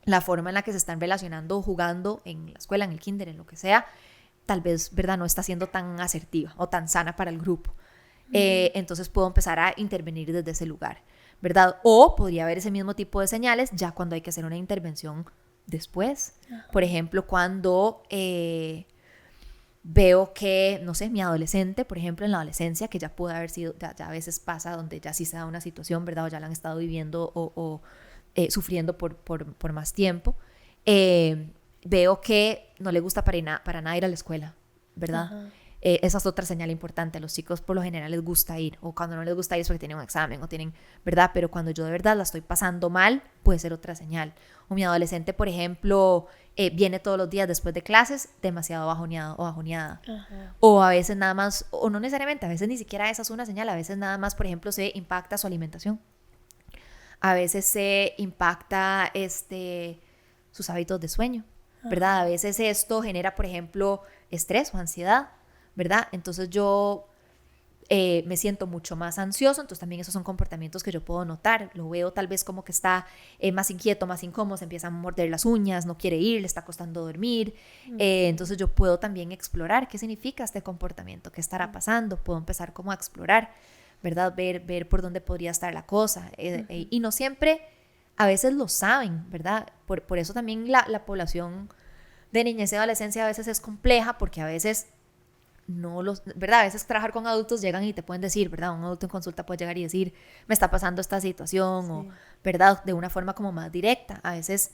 la forma en la que se están relacionando o jugando en la escuela, en el kinder, en lo que sea, tal vez, ¿verdad?, no está siendo tan asertiva o tan sana para el grupo. Entonces puedo empezar a intervenir desde ese lugar, ¿verdad? O podría haber ese mismo tipo de señales ya cuando hay que hacer una intervención después. Por ejemplo, cuando veo que, no sé, mi adolescente, por ejemplo, en la adolescencia, que ya puede haber sido, ya a veces pasa donde ya sí se da una situación, ¿verdad? O ya la han estado viviendo o sufriendo por más tiempo, veo que no le gusta para nada ir a la escuela, ¿verdad? Esa es otra señal importante. A los chicos por lo general les gusta ir, o cuando no les gusta ir es porque tienen un examen o tienen, ¿verdad? Pero cuando yo de verdad la estoy pasando mal, puede ser otra señal. O mi adolescente, por ejemplo, viene todos los días después de clases demasiado bajoneado o bajoneada. O a veces nada más, o no necesariamente, a veces ni siquiera esa es una señal, a veces nada más, por ejemplo, se impacta su alimentación. a veces se impacta sus hábitos de sueño, ¿verdad? A veces esto genera, por ejemplo, estrés o ansiedad, ¿verdad? Entonces yo me siento mucho más ansioso, entonces también esos son comportamientos que yo puedo notar. Lo veo tal vez como que está más inquieto, más incómodo, se empieza a morder las uñas, no quiere ir, le está costando dormir. Entonces yo puedo también explorar qué significa este comportamiento, qué estará pasando. Puedo empezar como a explorar, ¿verdad? Ver por dónde podría estar la cosa. Y no siempre, a veces lo saben, ¿verdad? Por eso también la población de niñez y adolescencia a veces es compleja, porque a veces ¿verdad? A veces trabajar con adultos llegan y te pueden decir, ¿verdad? Un adulto en consulta puede llegar y decir, me está pasando esta situación, sí. O, ¿verdad? De una forma como más directa. A veces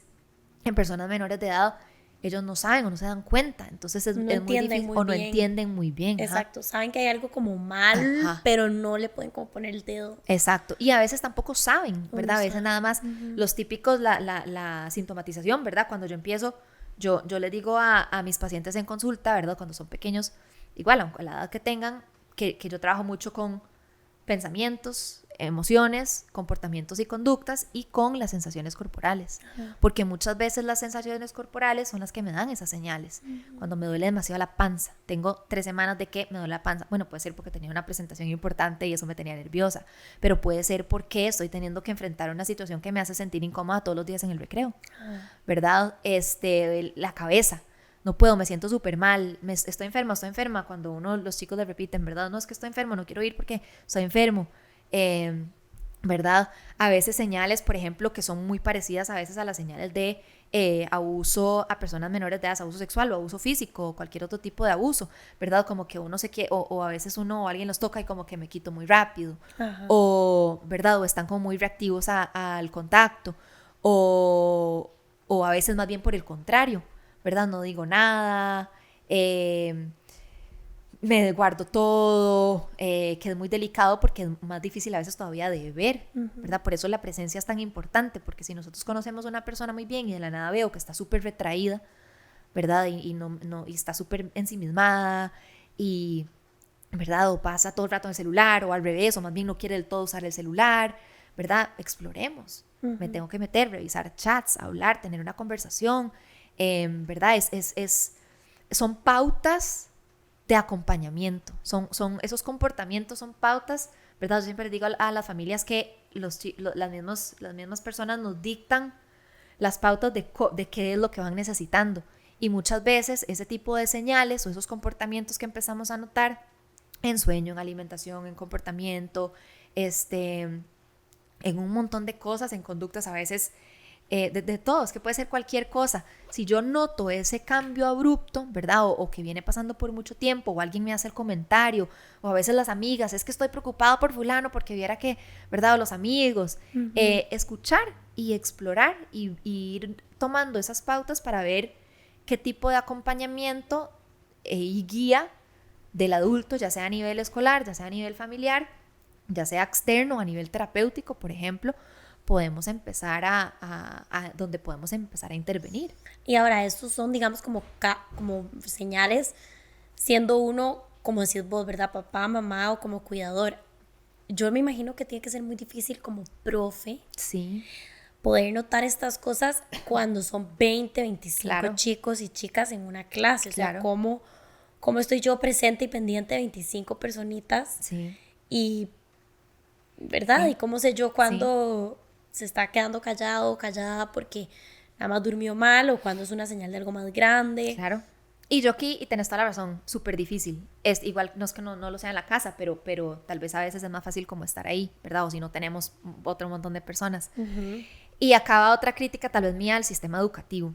en personas menores de edad, ellos no saben o no se dan cuenta, entonces es muy difícil o no entienden muy bien. Exacto, saben que hay algo como mal, pero no le pueden como poner el dedo. Exacto, y a veces tampoco saben, ¿verdad? A veces nada más los típicos, la sintomatización, ¿verdad? Cuando yo empiezo, yo les digo a mis pacientes en consulta, ¿verdad? Cuando son pequeños, igual, aunque a la edad que tengan, que yo trabajo mucho con pensamientos, emociones, comportamientos y conductas y con las sensaciones corporales. Porque muchas veces las sensaciones corporales son las que me dan esas señales. Cuando me duele demasiado la panza, tengo 3 semanas de que me duele la panza. Bueno, puede ser porque tenía una presentación importante y eso me tenía nerviosa, pero puede ser porque estoy teniendo que enfrentar una situación que me hace sentir incómoda todos los días en el recreo, ¿verdad? La cabeza. No puedo, me siento súper mal, estoy enferma, cuando los chicos le repiten, ¿verdad? No, es que estoy enfermo, no quiero ir porque estoy enfermo, ¿verdad? A veces señales, por ejemplo, que son muy parecidas a veces a las señales de abuso a personas menores de edad, abuso sexual o abuso físico o cualquier otro tipo de abuso, ¿verdad? Como que uno se quiere, o a veces o alguien los toca y como que me quito muy rápido, o, ¿verdad? O están como muy reactivos al contacto, o a veces más bien por el contrario, ¿verdad? No digo nada, me guardo todo, que es muy delicado porque es más difícil a veces todavía de ver, ¿verdad? Por eso la presencia es tan importante, porque si nosotros conocemos a una persona muy bien y de la nada veo que está súper retraída, ¿verdad? Y está súper ensimismada y, ¿verdad? O pasa todo el rato en el celular o al revés, o más bien no quiere del todo usar el celular, ¿verdad? Exploremos, me tengo que meter, revisar chats, hablar, tener una conversación, ¿verdad? Son pautas de acompañamiento, son esos comportamientos, son pautas, ¿verdad? Yo siempre les digo a las familias que las mismas personas nos dictan las pautas de qué es lo que van necesitando, y muchas veces ese tipo de señales o esos comportamientos que empezamos a notar en sueño, en alimentación, en comportamiento, en un montón de cosas, en conductas a veces, de todos, que puede ser cualquier cosa. Si yo noto ese cambio abrupto, ¿verdad? O que viene pasando por mucho tiempo, o alguien me hace el comentario, o a veces las amigas, es que estoy preocupada por fulano porque viera que, ¿verdad? O los amigos, escuchar y explorar y ir tomando esas pautas para ver qué tipo de acompañamiento y guía del adulto, ya sea a nivel escolar, ya sea a nivel familiar, ya sea externo, a nivel terapéutico, por ejemplo, podemos empezar donde podemos empezar a intervenir. Y ahora, estos son, digamos, como señales, siendo uno, como decís vos, ¿verdad? Papá, mamá o como cuidador. Yo me imagino que tiene que ser muy difícil como profe. Sí. Poder notar estas cosas cuando son 20, 25 chicos y chicas en una clase. O sea, cómo estoy yo presente y pendiente de 25 personitas. Sí. Y, ¿verdad? Sí. Y cómo sé yo cuando se está quedando callada porque nada más durmió mal, o cuando es una señal de algo más grande. Claro. Y yo aquí, y tenés toda la razón, súper difícil. Es igual, no es que no lo sea en la casa, pero tal vez a veces es más fácil como estar ahí, ¿verdad? O si no tenemos otro montón de personas. Y acaba otra crítica tal vez mía al sistema educativo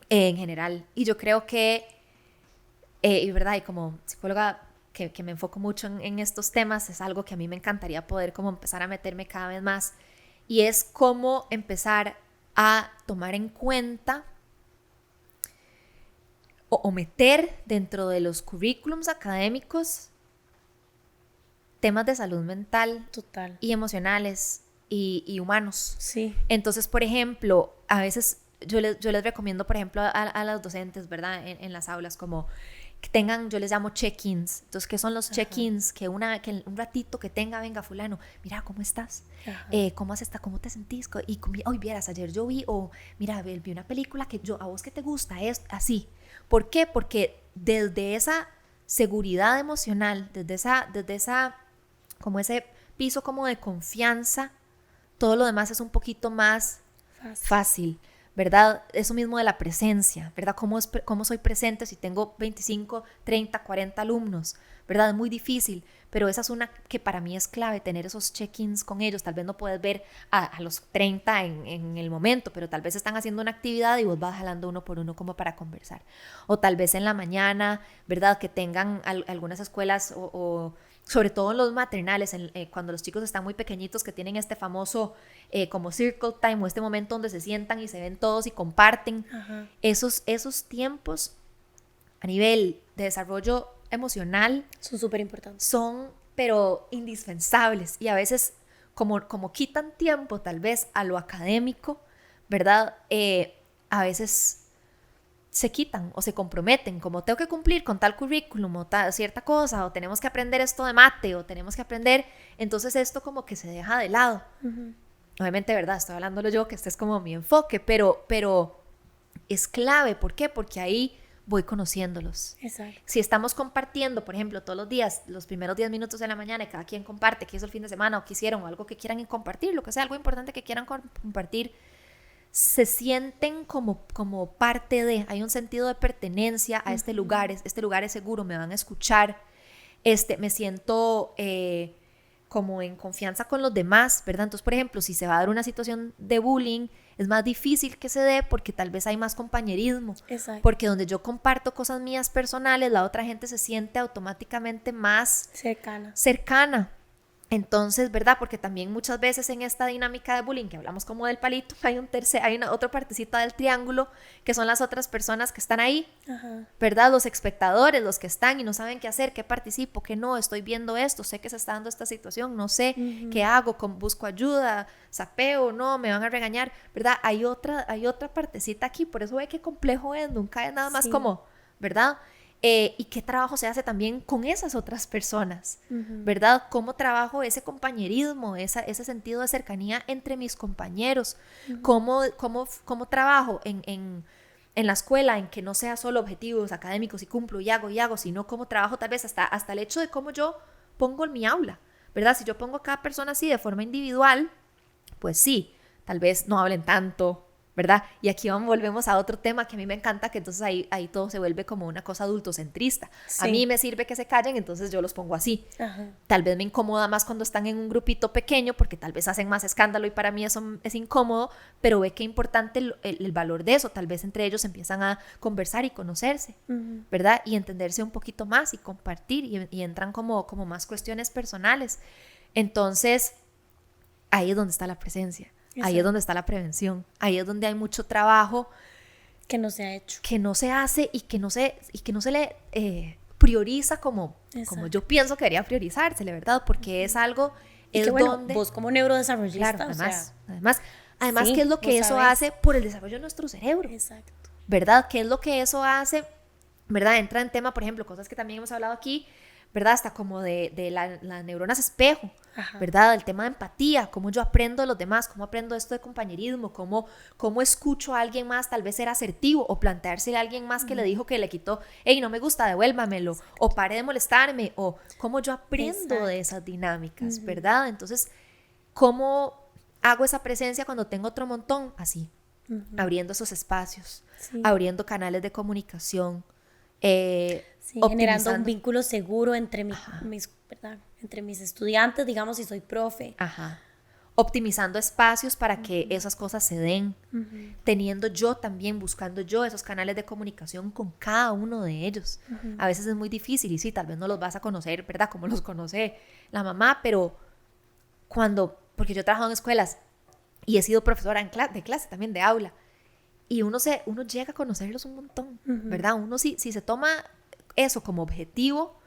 en general. Y yo creo que, y verdad, y como psicóloga que me enfoco mucho en estos temas, es algo que a mí me encantaría poder como empezar a meterme cada vez más. Y es cómo empezar a tomar en cuenta o meter dentro de los currículums académicos temas de salud mental y emocionales y humanos. Sí. Entonces, por ejemplo, a veces yo les recomiendo, por ejemplo, a los docentes, ¿verdad? En las aulas, como que tengan, yo les llamo check-ins. Entonces, ¿qué son los check-ins? Que un ratito que tenga, venga fulano, mira, ¿cómo estás? ¿Cómo has estado? ¿Cómo te sentís? Y hoy vieras, ayer yo vi, o mira, vi una película que a vos que te gusta, es así. ¿Por qué? Porque desde esa seguridad emocional, desde esa, como ese piso como de confianza, todo lo demás es un poquito más fácil. ¿Verdad? Eso mismo de la presencia, ¿verdad? ¿Cómo soy presente si tengo 25, 30, 40 alumnos? ¿Verdad? Es muy difícil, pero esa es una que para mí es clave, tener esos check-ins con ellos. Tal vez no puedes ver a los 30 en el momento, pero tal vez están haciendo una actividad y vos vas jalando uno por uno como para conversar. O tal vez en la mañana, ¿verdad? Que tengan algunas escuelas o sobre todo en los maternales, cuando los chicos están muy pequeñitos, que tienen este famoso como circle time, o este momento donde se sientan y se ven todos y comparten. Esos tiempos a nivel de desarrollo emocional son súper importantes. Son, pero indispensables, y a veces como quitan tiempo tal vez a lo académico, ¿verdad? A veces se quitan o se comprometen, como tengo que cumplir con tal currículum o cierta cosa, o tenemos que aprender esto de mate, o tenemos que aprender, entonces esto como que se deja de lado. Obviamente, ¿verdad? Estoy hablándolo yo, que este es como mi enfoque, pero es clave. ¿Por qué? Porque ahí voy conociéndolos. Exacto. Si estamos compartiendo, por ejemplo, todos los días, los primeros 10 minutos de la mañana, y cada quien comparte qué hizo el fin de semana, o qué hicieron, o algo que quieran compartir, lo que sea, algo importante que quieran compartir, se sienten como parte de, hay un sentido de pertenencia a este lugar es seguro, me van a escuchar, me siento como en confianza con los demás, ¿verdad? Entonces, por ejemplo, si se va a dar una situación de bullying, es más difícil que se dé porque tal vez hay más compañerismo. Exacto. Porque donde yo comparto cosas mías personales, la otra gente se siente automáticamente más cercana. Entonces, ¿verdad? Porque también muchas veces en esta dinámica de bullying, que hablamos como del palito, hay una otra partecita del triángulo, que son las otras personas que están ahí, ¿verdad? Los espectadores, los que están y no saben qué hacer, qué participo, qué no, estoy viendo esto, sé que se está dando esta situación, no sé qué hago, busco ayuda, sapeo, no, me van a regañar, ¿verdad? Hay otra partecita aquí, por eso ve qué complejo es, nunca es nada más como, ¿verdad? Y qué trabajo se hace también con esas otras personas, ¿verdad? Cómo trabajo ese compañerismo, ese sentido de cercanía entre mis compañeros, cómo trabajo en la escuela, en que no sea solo objetivos académicos y cumplo y hago, sino cómo trabajo tal vez hasta el hecho de cómo yo pongo en mi aula, ¿verdad? Si yo pongo a cada persona así de forma individual, pues sí, tal vez no hablen tanto, ¿verdad? Y aquí volvemos a otro tema que a mí me encanta, que entonces ahí todo se vuelve como una cosa adultocentrista. Sí. A mí me sirve que se callen, entonces yo los pongo así. Tal vez me incomoda más cuando están en un grupito pequeño, porque tal vez hacen más escándalo y para mí eso es incómodo, pero ve qué importante el valor de eso. Tal vez entre ellos empiezan a conversar y conocerse, ¿verdad? Y entenderse un poquito más y compartir, y entran como más cuestiones personales. Entonces, ahí es donde está la presencia. Exacto. Ahí es donde está la prevención, ahí es donde hay mucho trabajo que no se ha hecho, que no se hace y que no se le prioriza como yo pienso que debería priorizársele, ¿verdad? Porque es algo y que bueno, vos como neurodesarrollista, claro, además sí, ¿qué es lo que eso hace por el desarrollo de nuestro cerebro? Exacto. ¿Verdad? ¿Qué es lo que eso hace? ¿Verdad? Entra en tema, por ejemplo, cosas que también hemos hablado aquí, ¿verdad? Hasta como de las neuronas espejo, ¿verdad? El tema de empatía, cómo yo aprendo de los demás, cómo aprendo esto de compañerismo, cómo escucho a alguien más, tal vez ser asertivo, o planteársele a alguien más que le dijo que le quitó, hey, no me gusta, devuélvamelo, o pare de molestarme, o cómo yo aprendo de esas dinámicas, ¿verdad? Entonces, ¿cómo hago esa presencia cuando tengo otro montón? Así, abriendo esos espacios, abriendo canales de comunicación, generando un vínculo seguro entre mis estudiantes, digamos, si soy profe. Optimizando espacios para que esas cosas se den, teniendo yo también, buscando yo esos canales de comunicación con cada uno de ellos. A veces es muy difícil y sí, tal vez no los vas a conocer, ¿verdad? Como los conoce la mamá, pero porque yo he trabajado en escuelas y he sido profesora de clase también, de aula, y uno llega a conocerlos un montón, ¿verdad? Uno si se toma eso como objetivo,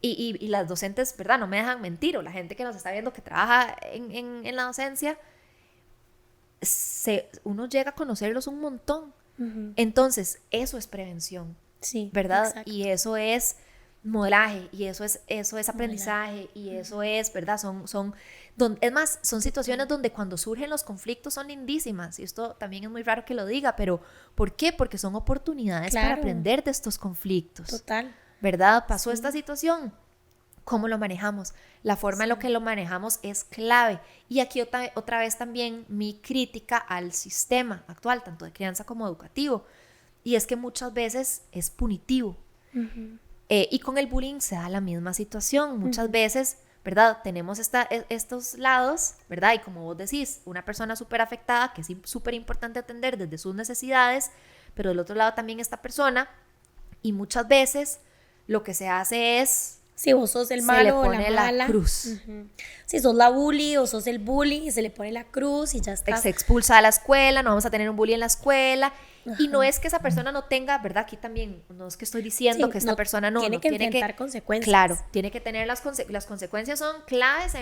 y las docentes, ¿verdad? No me dejan mentir, o la gente que nos está viendo que trabaja en la docencia, uno llega a conocerlos un montón. Entonces, eso es prevención. Sí, ¿verdad? exacto. Y eso es modelaje, y eso es aprendizaje, y eso es, ¿verdad? Es más, son situaciones donde cuando surgen los conflictos son lindísimas, y esto también es muy raro que lo diga, pero ¿por qué? Porque son oportunidades para Claro, aprender de estos conflictos, total. ¿verdad? Pasó Sí, esta situación, ¿cómo lo manejamos? La forma en la sí. que lo manejamos es clave. Y aquí otra vez también mi crítica al sistema actual, tanto de crianza como educativo, y es que muchas veces es punitivo. Y con el bullying se da la misma situación. Muchas veces, ¿verdad? Tenemos estos lados, ¿verdad? Y como vos decís, una persona súper afectada, que es súper importante atender desde sus necesidades, pero del otro lado también esta persona, y muchas veces lo que se hace es, Si vos sos el se le malo o la pone la mala. cruz. Si sos la bully o sos el bully y se le pone la cruz y ya está. Se expulsa de la escuela, no vamos a tener un bully en la escuela. Y no es que esa persona no tenga, ¿verdad? Aquí también, no es que estoy diciendo Sí, que esta persona tiene que enfrentar consecuencias. Claro, tiene que tener las consecuencias son claves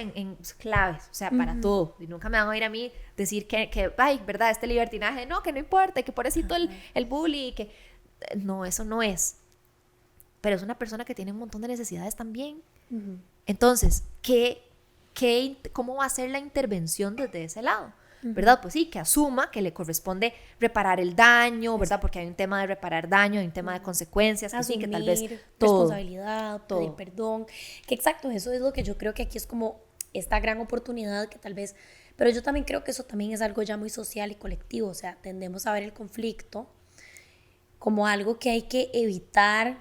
claves, o sea, para todo. Y nunca me van a oír a mí decir ay, ¿verdad? Este libertinaje, no, que no importa, que pobrecito el bully, que no, eso no es. Pero es una persona que tiene un montón de necesidades también. Entonces, ¿cómo va a ser la intervención desde ese lado? ¿Verdad? Pues sí, que asuma que le corresponde reparar el daño, ¿verdad? Porque hay un tema de reparar daño, hay un tema de consecuencias, que sí, que tal vez todo, responsabilidad, pedir perdón, que exacto, eso es lo que yo creo que aquí es como esta gran oportunidad que tal vez, pero yo también creo que eso también es algo ya muy social y colectivo, o sea, tendemos a ver el conflicto como algo que hay que evitar,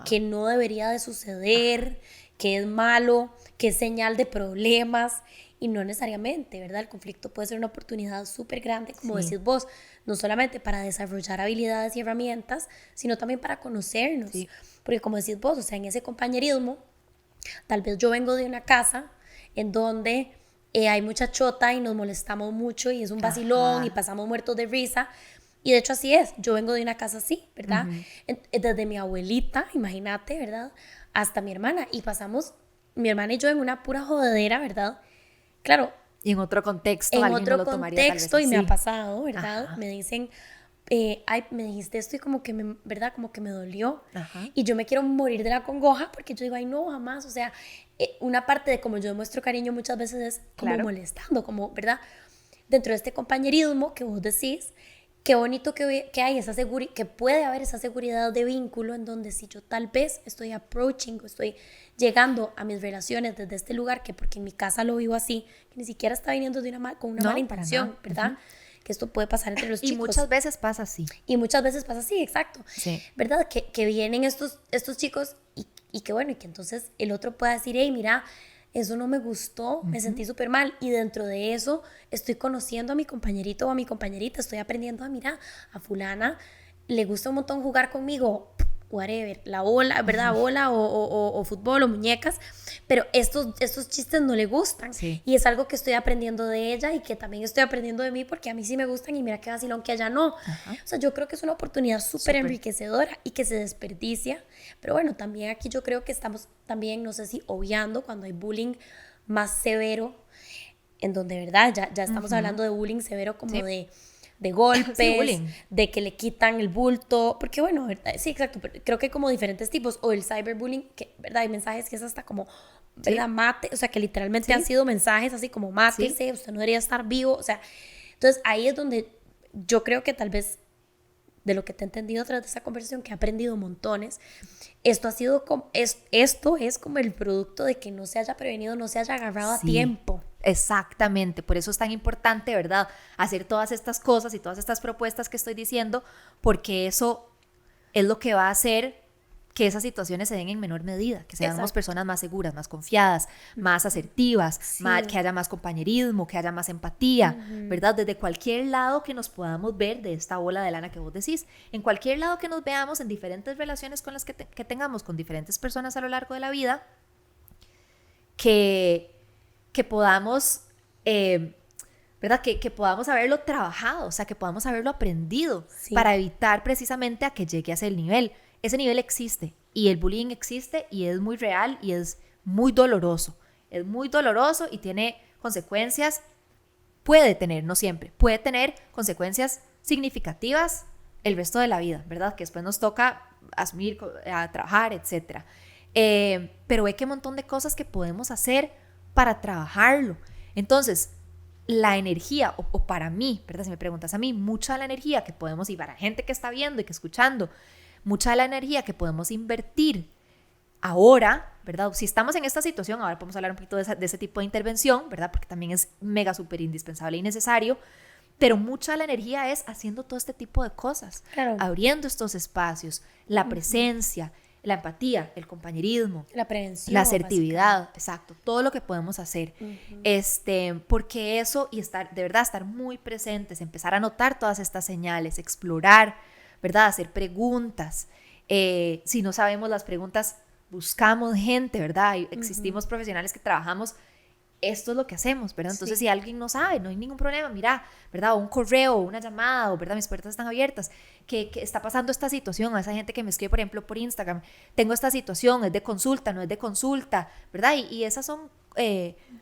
que no debería de suceder, que es malo, que es señal de problemas. Y no necesariamente, ¿verdad? El conflicto puede ser una oportunidad súper grande, como decís vos, no solamente para desarrollar habilidades y herramientas, sino también para conocernos. Sí. Porque como decís vos, o sea, en ese compañerismo, tal vez yo vengo de una casa en donde hay mucha chota y nos molestamos mucho y es un vacilón y pasamos muertos de risa. Y de hecho así es, yo vengo de una casa así, ¿verdad? Desde mi abuelita, imagínate, ¿verdad? Hasta mi hermana. Y pasamos, mi hermana y yo en una pura jodedera, ¿verdad? Claro. Y en otro contexto, en alguien otro no lo tomaría tal vez así. Y me ha pasado, ¿verdad? Me dicen, ay, me dijiste esto y como que ¿verdad? Como que me dolió. Y yo me quiero morir de la congoja porque yo digo, ay, no, jamás. O sea, una parte de cómo yo demuestro cariño muchas veces es como molestando, como, ¿verdad? Dentro de este compañerismo que vos decís, qué bonito que hay esa seguridad, que puede haber esa seguridad de vínculo en donde si yo tal vez estoy approaching o estoy llegando a mis relaciones desde este lugar, que porque en mi casa lo vivo así, que ni siquiera está viniendo de con una mala intención, ¿verdad? Que esto puede pasar entre los chicos. Y muchas veces pasa así. Y muchas veces pasa así, exacto. Sí. ¿Verdad? Que vienen estos chicos y que bueno, y que entonces el otro pueda decir, hey, mira, eso no me gustó, me sentí súper mal, y dentro de eso estoy conociendo a mi compañerito o a mi compañerita, estoy aprendiendo mira, a fulana le gusta un montón jugar conmigo, whatever, la bola, ¿verdad? Bola o fútbol o muñecas, pero estos chistes no le gustan, y es algo que estoy aprendiendo de ella y que también estoy aprendiendo de mí porque a mí sí me gustan y mira qué vacilón que a ella no. O sea, yo creo que es una oportunidad súper enriquecedora y que se desperdicia, pero bueno, también aquí yo creo que estamos también, no sé si obviando cuando hay bullying más severo, en donde, ¿verdad? Ya estamos hablando de bullying severo como de golpes, de que le quitan el bulto, porque bueno, ¿verdad? Sí, exacto, pero creo que hay como diferentes tipos, o el cyberbullying, que, ¿verdad? Hay mensajes que es hasta como, ¿verdad? Mate, o sea, que literalmente han sido mensajes así como mátese, usted no debería estar vivo, o sea, entonces ahí es donde yo creo que tal vez de lo que te he entendido a través de esa conversación, que he aprendido montones, esto es como el producto de que no se haya prevenido, no se haya agarrado a tiempo. Exactamente, por eso es tan importante, ¿verdad? Hacer todas estas cosas y todas estas propuestas que estoy diciendo, porque eso es lo que va a hacer que esas situaciones se den en menor medida, que seamos personas más seguras, más confiadas, más asertivas, que haya más compañerismo, que haya más empatía, ¿verdad? Desde cualquier lado que nos podamos ver de esta bola de lana que vos decís, en cualquier lado que nos veamos, en diferentes relaciones con las que tengamos con diferentes personas a lo largo de la vida, que podamos, ¿verdad? Que podamos haberlo trabajado, o sea, que podamos haberlo aprendido para evitar precisamente a que llegue a ese nivel. Ese nivel existe y el bullying existe y es muy real y es muy doloroso. Es muy doloroso y tiene consecuencias, puede tener, no siempre, puede tener consecuencias significativas el resto de la vida, ¿verdad? Que después nos toca asumir, a trabajar, etc. Pero ve que un montón de cosas que podemos hacer para trabajarlo. Entonces, la energía, o para mí, ¿verdad? Si me preguntas a mí, mucha de la energía que podemos, y para gente que está viendo y que escuchando, mucha de la energía que podemos invertir ahora, ¿verdad? Si estamos en esta situación, ahora podemos hablar un poquito de ese tipo de intervención, ¿verdad? Porque también es mega súper indispensable y necesario, pero mucha de la energía es haciendo todo este tipo de cosas, Claro. abriendo estos espacios, la presencia, la empatía, el compañerismo, la prevención, la asertividad, exacto, todo lo que podemos hacer, porque eso, y de verdad estar muy presentes, empezar a notar todas estas señales, explorar, ¿verdad? Hacer preguntas, si no sabemos las preguntas, buscamos gente, ¿verdad? Existimos profesionales que trabajamos, esto es lo que hacemos, ¿verdad? Entonces, si alguien no sabe, no hay ningún problema, mira, ¿verdad? O un correo, o una llamada, o, ¿verdad? Mis puertas están abiertas, que está pasando esta situación, a esa gente que me escribe, por ejemplo, por Instagram, tengo esta situación, es de consulta, no es de consulta, ¿verdad? Y esas son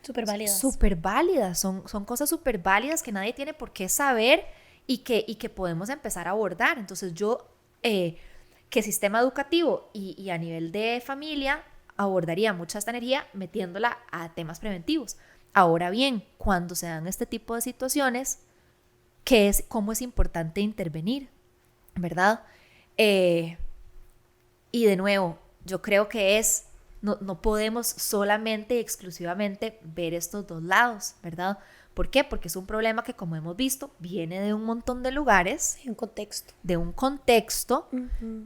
súper válidas. Súper válidas, son cosas súper válidas que nadie tiene por qué saber y que podemos empezar a abordar. Entonces, yo, que sistema educativo y a nivel de familia, abordaría mucha esta energía metiéndola a temas preventivos. Ahora bien, cuando se dan este tipo de situaciones, cómo es importante intervenir, ¿verdad? Y de nuevo, yo creo que no podemos solamente y exclusivamente ver estos dos lados, ¿verdad? ¿Por qué? Porque es un problema que, como hemos visto, viene de un montón de lugares. Un contexto. De un contexto,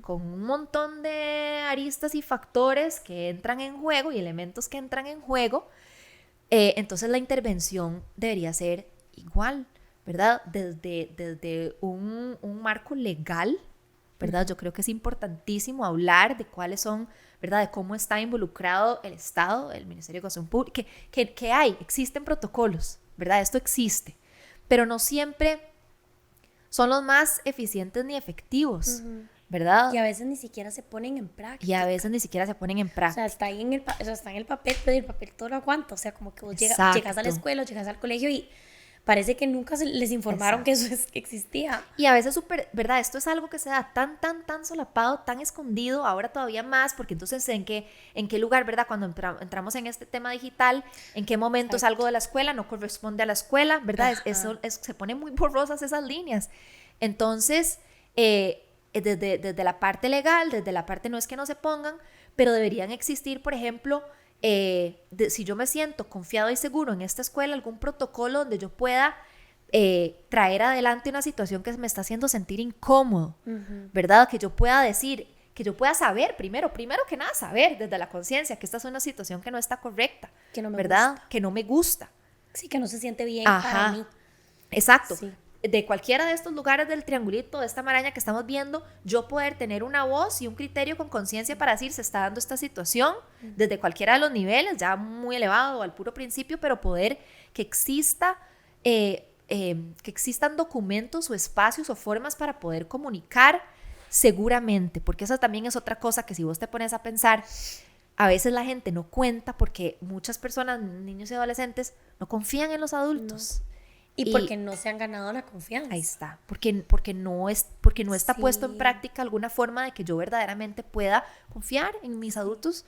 con un montón de aristas y factores que entran en juego y elementos que entran en juego. Entonces la intervención debería ser igual, ¿verdad? Desde un marco legal, ¿verdad? Yo creo que es importantísimo hablar de cuáles son, ¿verdad? De cómo está involucrado el Estado, el Ministerio de Educación Pública, que existen protocolos, ¿verdad? Esto existe, pero no siempre son los más eficientes ni efectivos, ¿verdad? Y a veces ni siquiera se ponen en práctica. O sea, está ahí está en el papel, pero el papel todo lo aguanta. O sea, como que vos llegas a la escuela, llegas al colegio y parece que nunca les informaron que eso que existía. Y a veces ¿verdad? Esto es algo que se da tan solapado, tan escondido, ahora todavía más, porque entonces ¿en qué lugar, verdad? Cuando entramos en este tema digital, ¿en qué momento es algo de la escuela? No corresponde a la escuela, ¿verdad? Se ponen muy borrosas esas líneas. Entonces, desde la parte legal, desde la parte no es que no se pongan, pero deberían existir, por ejemplo, si yo me siento confiado y seguro en esta escuela, algún protocolo donde yo pueda traer adelante una situación que me está haciendo sentir incómodo, ¿verdad? Que yo pueda decir, que yo pueda saber primero que nada, saber desde la conciencia que esta es una situación que no está correcta, que no me ¿verdad? gusta. Que no me gusta. Sí, que no se siente bien para mí. Exacto. Sí. De cualquiera de estos lugares del triangulito, de esta maraña que estamos viendo, yo poder tener una voz y un criterio con conciencia para decir se está dando esta situación desde cualquiera de los niveles, ya muy elevado al puro principio, pero poder que existan documentos o espacios o formas para poder comunicar seguramente, porque esa también es otra cosa que si vos te pones a pensar, a veces la gente no cuenta porque muchas personas, niños y adolescentes, no confían en los adultos. Y porque no se han ganado la confianza. Ahí está, porque no está puesto en práctica alguna forma de que yo verdaderamente pueda confiar en mis adultos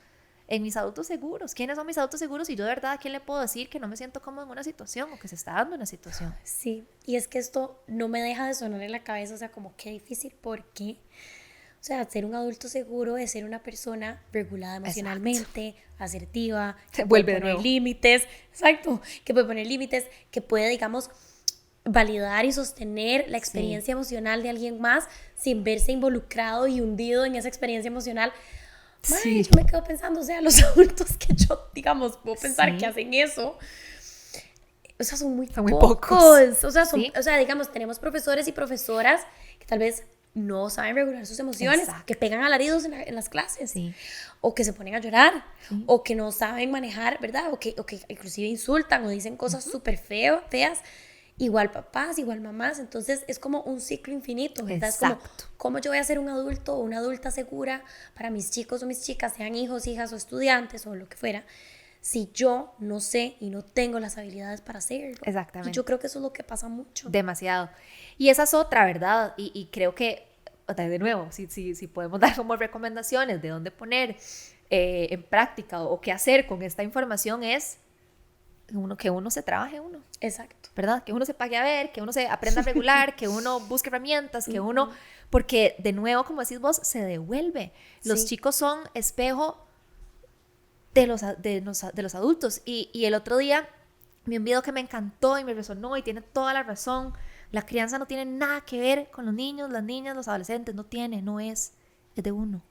seguros. ¿Quiénes son mis adultos seguros? Y yo de verdad, ¿a quién le puedo decir que no me siento cómodo en una situación o que se está dando una situación? Sí, y es que esto no me deja de sonar en la cabeza, o sea, como qué difícil, porque, o sea, ser un adulto seguro es ser una persona regulada emocionalmente, asertiva, que puede poner límites, que puede poner límites, que puede, digamos, validar y sostener la experiencia emocional de alguien más sin verse involucrado y hundido en esa experiencia emocional. Yo me quedo pensando, o sea, los adultos que yo, digamos, puedo pensar que hacen eso, o sea, son muy pocos. O sea, digamos, tenemos profesores y profesoras que tal vez no saben regular sus emociones, que pegan alaridos en las clases, o que se ponen a llorar, o que no saben manejar, ¿verdad? O que inclusive insultan o dicen cosas súper feas. Igual papás, igual mamás, entonces es como un ciclo infinito, ¿verdad? Exacto. Es como, ¿cómo yo voy a ser un adulto o una adulta segura para mis chicos o mis chicas, sean hijos, hijas o estudiantes o lo que fuera, si yo no sé y no tengo las habilidades para hacerlo? Exactamente. Y yo creo que eso es lo que pasa mucho. Demasiado. Y esa es otra, ¿verdad? Y creo que o sea, de nuevo, si podemos dar como recomendaciones de dónde poner en práctica o qué hacer con esta información es que uno se trabaje uno. Exacto. ¿Verdad? Que uno se pague a ver, que uno se aprenda a regular, que uno busque herramientas, que uno... Porque, de nuevo, como decís vos, se devuelve. Los chicos son espejo de los adultos. Y el otro día vi un video que me encantó y me resonó y tiene toda la razón. La crianza no tiene nada que ver con los niños, las niñas, los adolescentes. No es de uno.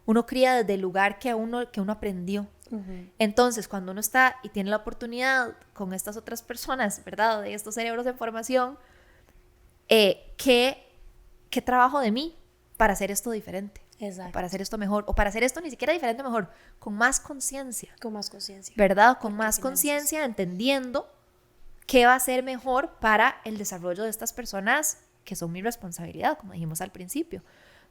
Uno cría desde el lugar que uno aprendió. Entonces, cuando uno está y tiene la oportunidad con estas otras personas, ¿verdad? De estos cerebros en formación, ¿qué trabajo de mí para hacer esto diferente? Exacto. Para hacer esto mejor, o para hacer esto ni siquiera diferente, mejor, con más conciencia. Con más conciencia. ¿Verdad? Con más conciencia, entendiendo qué va a ser mejor para el desarrollo de estas personas que son mi responsabilidad, como dijimos al principio,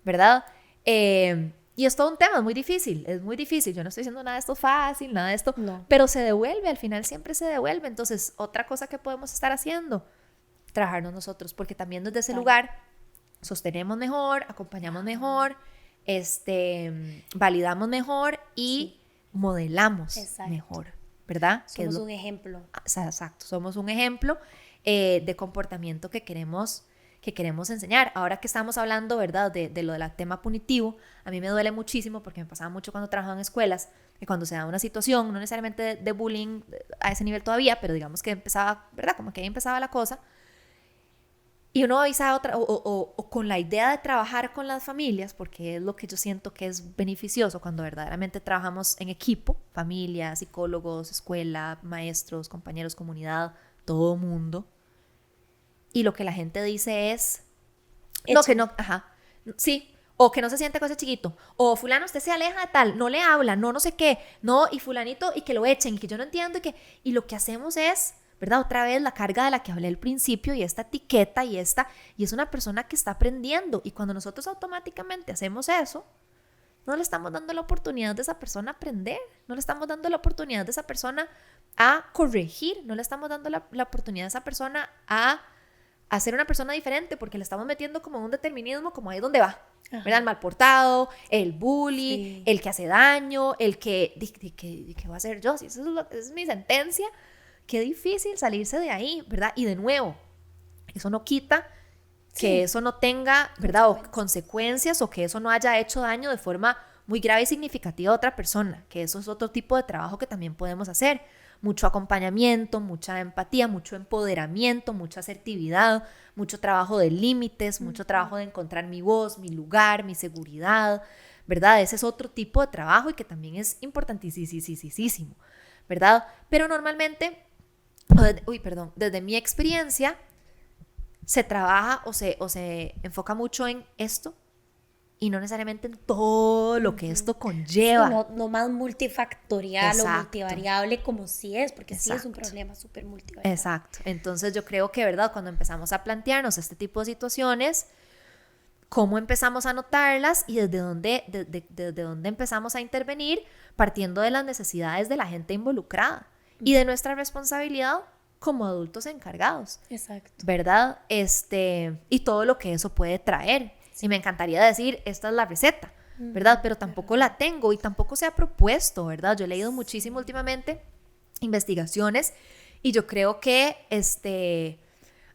¿verdad? Y es todo un tema, es muy difícil, yo no estoy diciendo nada de esto fácil, nada de esto, no. Pero se devuelve, al final siempre se devuelve. Entonces, otra cosa que podemos estar haciendo, trabajarnos nosotros, porque también desde ese lugar sostenemos mejor, acompañamos mejor, validamos mejor y modelamos mejor, ¿verdad? Somos un ejemplo. Exacto, somos un ejemplo de comportamiento que queremos enseñar. Ahora que estamos hablando, ¿verdad?, de lo del tema punitivo, a mí me duele muchísimo porque me pasaba mucho cuando trabajaba en escuelas, que cuando se da una situación, no necesariamente de bullying a ese nivel todavía, pero digamos que empezaba, ¿verdad?, como que ahí empezaba la cosa, y uno avisaba o con la idea de trabajar con las familias, porque es lo que yo siento que es beneficioso cuando verdaderamente trabajamos en equipo, familia, psicólogos, escuela, maestros, compañeros, comunidad, todo mundo. Y lo que la gente dice es... No, que no, sí, o que no se siente con ese chiquito, o fulano, usted se aleja de tal, no le habla, no sé qué, no, y fulanito, y que lo echen, y que yo no entiendo, y lo que hacemos es, ¿verdad? Otra vez la carga de la que hablé al principio, y esta etiqueta, y es una persona que está aprendiendo, y cuando nosotros automáticamente hacemos eso, no le estamos dando la oportunidad de esa persona a aprender, no le estamos dando la oportunidad de esa persona a corregir, no le estamos dando la oportunidad de esa persona a ser una persona diferente, porque le estamos metiendo como un determinismo, como ahí donde va, ¿verdad? El mal portado, el bully, el que hace daño, el que va a ser yo, si esa es mi sentencia, qué difícil salirse de ahí, ¿verdad? Y de nuevo, eso no quita que eso no tenga, ¿verdad?, o consecuencias, o que eso no haya hecho daño de forma muy grave y significativa a otra persona, que eso es otro tipo de trabajo que también podemos hacer. Mucho acompañamiento, mucha empatía, mucho empoderamiento, mucha asertividad, mucho trabajo de límites, mucho trabajo de encontrar mi voz, mi lugar, mi seguridad, ¿verdad? Ese es otro tipo de trabajo y que también es importantísimo, ¿verdad? Pero normalmente, desde mi experiencia, se trabaja o se enfoca mucho en esto, y no necesariamente en todo lo que esto conlleva. Sí, no más multifactorial o multivariable como sí es, porque sí es un problema súper multivariable. Exacto. Entonces yo creo que, ¿verdad?, cuando empezamos a plantearnos este tipo de situaciones, cómo empezamos a notarlas y desde dónde empezamos a intervenir, partiendo de las necesidades de la gente involucrada y de nuestra responsabilidad como adultos encargados. Exacto. ¿Verdad? Y todo lo que eso puede traer. Y me encantaría decir, esta es la receta, ¿verdad? Pero tampoco la tengo y tampoco se ha propuesto, ¿verdad? Yo he leído muchísimo últimamente investigaciones y yo creo que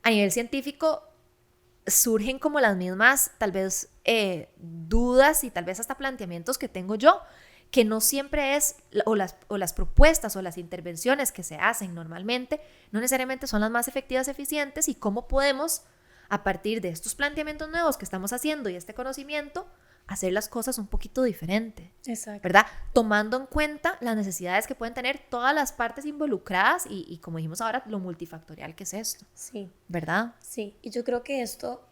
a nivel científico surgen como las mismas, tal vez, dudas y tal vez hasta planteamientos que tengo yo, que no siempre es, o las propuestas o las intervenciones que se hacen normalmente, no necesariamente son las más efectivas, eficientes, y cómo podemos, a partir de estos planteamientos nuevos que estamos haciendo y este conocimiento, hacer las cosas un poquito diferente. Exacto. ¿Verdad? Tomando en cuenta las necesidades que pueden tener todas las partes involucradas y como dijimos ahora, lo multifactorial que es esto. Sí. ¿Verdad? Sí, y yo creo que esto,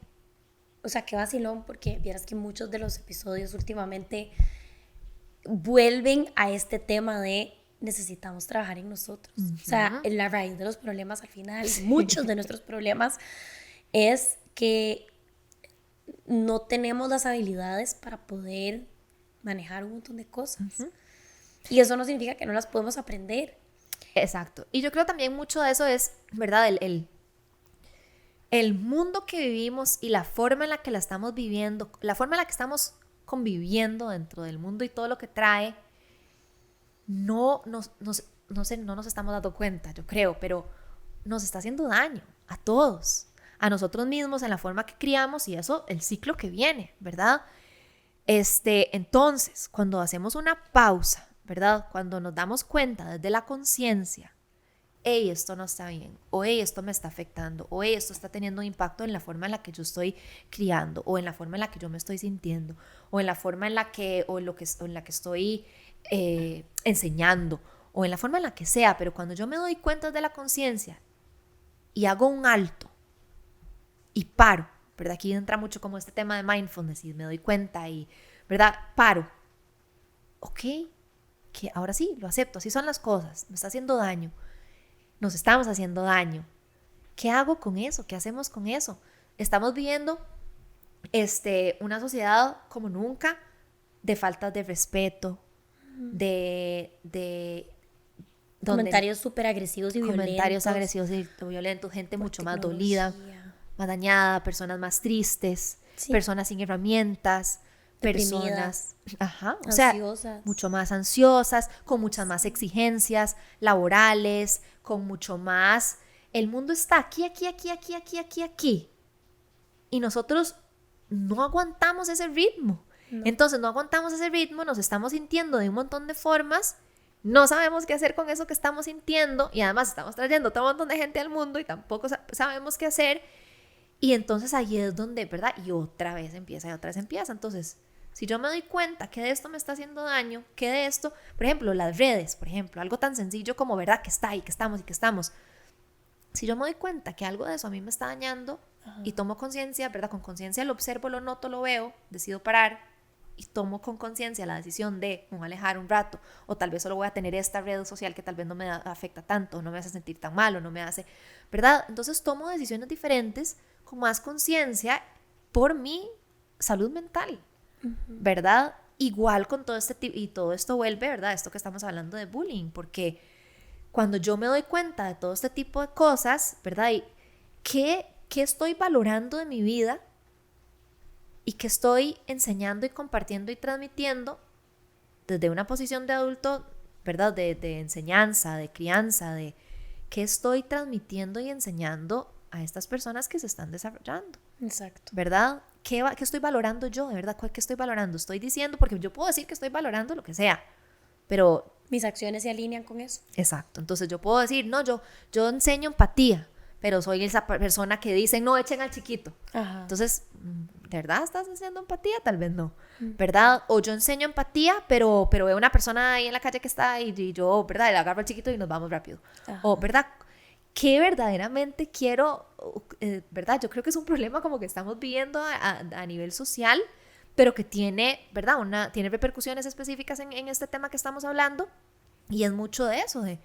o sea, qué vacilón, porque vieras que muchos de los episodios últimamente vuelven a este tema de necesitamos trabajar en nosotros. O sea, en la raíz de los problemas al final, muchos de nuestros problemas es que no tenemos las habilidades para poder manejar un montón de cosas. Y eso no significa que no las podemos aprender. Exacto. Y yo creo también mucho de eso es, ¿verdad? el mundo que vivimos y la forma en la que la estamos viviendo, la forma en la que estamos conviviendo dentro del mundo y todo lo que trae, no sé, no nos estamos dando cuenta, yo creo, pero nos está haciendo daño a todos, a nosotros mismos en la forma que criamos y eso, el ciclo que viene, ¿verdad? Entonces, cuando hacemos una pausa, ¿verdad? Cuando nos damos cuenta desde la conciencia, hey, esto no está bien, o hey, esto me está afectando, o hey, esto está teniendo un impacto en la forma en la que yo estoy criando, o en la forma en la que yo me estoy sintiendo, o en la forma en la que, o en la que estoy enseñando, o en la forma en la que sea, pero cuando yo me doy cuenta de la conciencia y hago un alto y paro, ¿verdad? Aquí entra mucho como este tema de mindfulness y me doy cuenta y, ¿verdad? Paro. Ok, que ahora sí, lo acepto, así son las cosas, me está haciendo daño. Nos estamos haciendo daño. ¿Qué hago con eso? ¿Qué hacemos con eso? Estamos viviendo una sociedad como nunca de faltas de respeto, de comentarios súper agresivos y comentarios violentos. agresivos y violentos, gente mucho más dolida, más dañada, personas más tristes, sí, personas sin herramientas, personas o sea, mucho más ansiosas, con muchas más exigencias laborales, con mucho más. El mundo está aquí. Y nosotros no aguantamos ese ritmo. No. Entonces no aguantamos ese ritmo, nos estamos sintiendo de un montón de formas, no sabemos qué hacer con eso que estamos sintiendo y además estamos trayendo otro montón de gente al mundo y tampoco sabemos qué hacer. Y entonces ahí es donde, ¿verdad? Y otra vez empieza. Entonces, si yo me doy cuenta que de esto me está haciendo daño, que de esto, por ejemplo, las redes, por ejemplo, algo tan sencillo como, ¿verdad? Que está ahí, que estamos. Si yo me doy cuenta que algo de eso a mí me está dañando y tomo conciencia, ¿verdad? Con conciencia lo observo, lo noto, lo veo, decido parar y tomo con conciencia la decisión de alejar un rato, o tal vez solo voy a tener esta red social que tal vez no me afecta tanto, no me hace sentir tan mal, o no me hace, ¿verdad? Entonces tomo decisiones diferentes con más conciencia por mi salud mental, ¿verdad? Igual con todo y todo esto vuelve, ¿verdad? Esto que estamos hablando de bullying, porque cuando yo me doy cuenta de todo este tipo de cosas, ¿verdad? Y ¿qué estoy valorando de mi vida? Y qué estoy enseñando y compartiendo y transmitiendo desde una posición de adulto, ¿verdad? De enseñanza, de crianza, de qué estoy transmitiendo y enseñando a estas personas que se están desarrollando. Exacto. ¿Verdad? ¿Qué estoy valorando yo? ¿De verdad? ¿Qué estoy valorando? Estoy diciendo, porque yo puedo decir que estoy valorando lo que sea, pero mis acciones se alinean con eso. Exacto. Entonces yo puedo decir, no, yo enseño empatía, pero soy esa persona que dice, no, echen al chiquito. Ajá. Entonces, ¿de verdad estás haciendo empatía? Tal vez no, ¿verdad? O yo enseño empatía, pero veo una persona ahí en la calle que está y yo, ¿verdad? Le agarro al chiquito y nos vamos rápido. Ajá. O, ¿verdad? ¿Qué verdaderamente quiero? ¿Verdad? Yo creo que es un problema como que estamos viviendo a nivel social, pero que tiene, ¿verdad? Tiene repercusiones específicas en este tema que estamos hablando, y es mucho de eso, de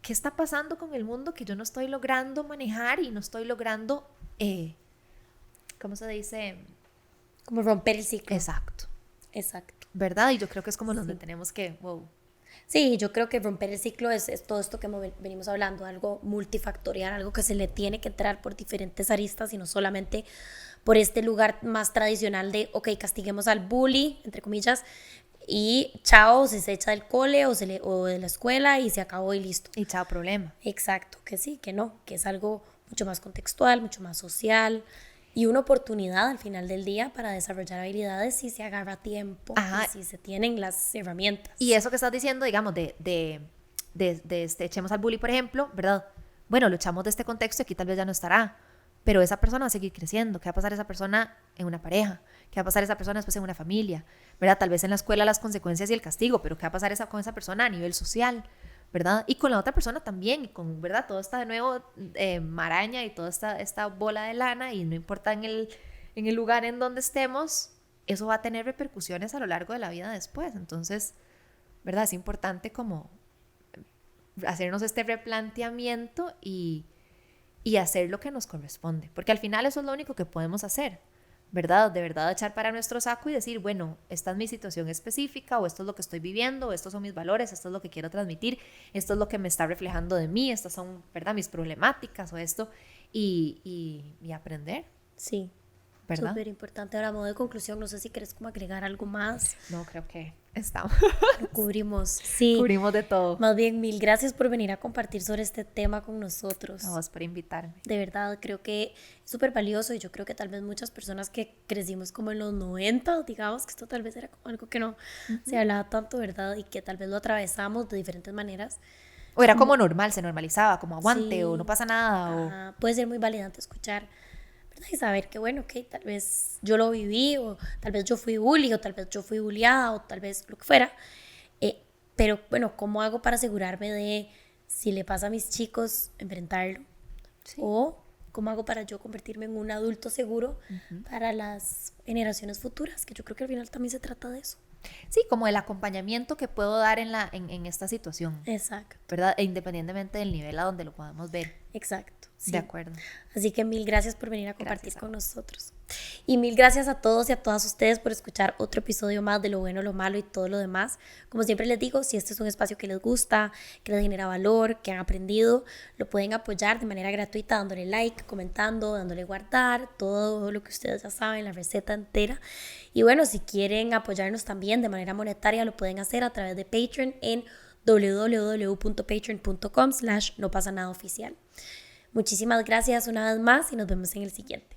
qué está pasando con el mundo que yo no estoy logrando manejar y no estoy logrando, ¿cómo se dice? Como romper el ciclo. Exacto. ¿Verdad? Y yo creo que es como donde tenemos que, Sí, yo creo que romper el ciclo es todo esto que venimos hablando, algo multifactorial, algo que se le tiene que entrar por diferentes aristas y no solamente por este lugar más tradicional de, ok, castiguemos al bully, entre comillas, y chao, se echa del cole o de la escuela y se acabó y listo. Y chao, problema. Exacto, que sí, que no, que es algo mucho más contextual, mucho más social y una oportunidad al final del día para desarrollar habilidades si se agarra tiempo. Ajá. Y si se tienen las herramientas. Y eso que estás diciendo, digamos, echemos al bully, por ejemplo, ¿verdad? Bueno, lo echamos de este contexto y aquí tal vez ya no estará, pero esa persona va a seguir creciendo. ¿Qué va a pasar esa persona en una pareja? ¿Qué va a pasar esa persona después en una familia? ¿Verdad? Tal vez en la escuela las consecuencias y el castigo, pero ¿qué va a pasar con esa persona a nivel social? ¿Verdad? Y con la otra persona también, y con, ¿verdad? Todo está de nuevo maraña y toda esta bola de lana, y no importa en el lugar en donde estemos, eso va a tener repercusiones a lo largo de la vida después. Entonces, ¿verdad? Es importante como hacernos este replanteamiento y hacer lo que nos corresponde, porque al final eso es lo único que podemos hacer, ¿verdad? De verdad echar para nuestro saco y decir, bueno, esta es mi situación específica, o esto es lo que estoy viviendo, o estos son mis valores, esto es lo que quiero transmitir, esto es lo que me está reflejando de mí, estas son, ¿verdad? Mis problemáticas o esto, y aprender, Sí, ¿verdad? súper importante. Ahora, a modo de conclusión, no sé si querés como agregar algo más. No, creo que estamos. Lo cubrimos. Sí, Cubrimos de todo. más bien, mil gracias por venir a compartir sobre este tema con nosotros. A vos por invitarme. De verdad, creo que es súper valioso y yo creo que tal vez muchas personas que crecimos como en los 90, digamos que esto tal vez era como algo que no se hablaba tanto, ¿verdad? Y que tal vez lo atravesamos de diferentes maneras. O era como normal, se normalizaba, como aguante Sí, o no pasa nada. O... ajá, puede ser muy validante escuchar, ¿verdad? Y saber que, bueno, ok, tal vez yo lo viví, o tal vez yo fui bully, o tal vez yo fui bulliada, o tal vez lo que fuera. Pero, bueno, ¿cómo hago para asegurarme de, si le pasa a mis chicos, enfrentarlo? Sí. O cómo hago para yo convertirme en un adulto seguro para las generaciones futuras, que yo creo que al final también se trata de eso. Sí, como el acompañamiento que puedo dar en esta situación, Exacto, ¿verdad? E independientemente del nivel a donde lo podamos ver. exacto. Sí. De acuerdo. Así que mil gracias por venir a compartir Gracias a con vos. nosotros. Y mil gracias a todos y a todas ustedes por escuchar otro episodio más de Lo Bueno, Lo Malo y todo lo demás. Como siempre les digo, si este es un espacio que les gusta, que les genera valor, que han aprendido, lo pueden apoyar de manera gratuita dándole like, comentando, dándole guardar, todo lo que ustedes ya saben, la receta entera. Y bueno, si quieren apoyarnos también de manera monetaria, lo pueden hacer a través de Patreon en www.patreon.com/nopasanadaoficial. Muchísimas gracias una vez más y nos vemos en el siguiente.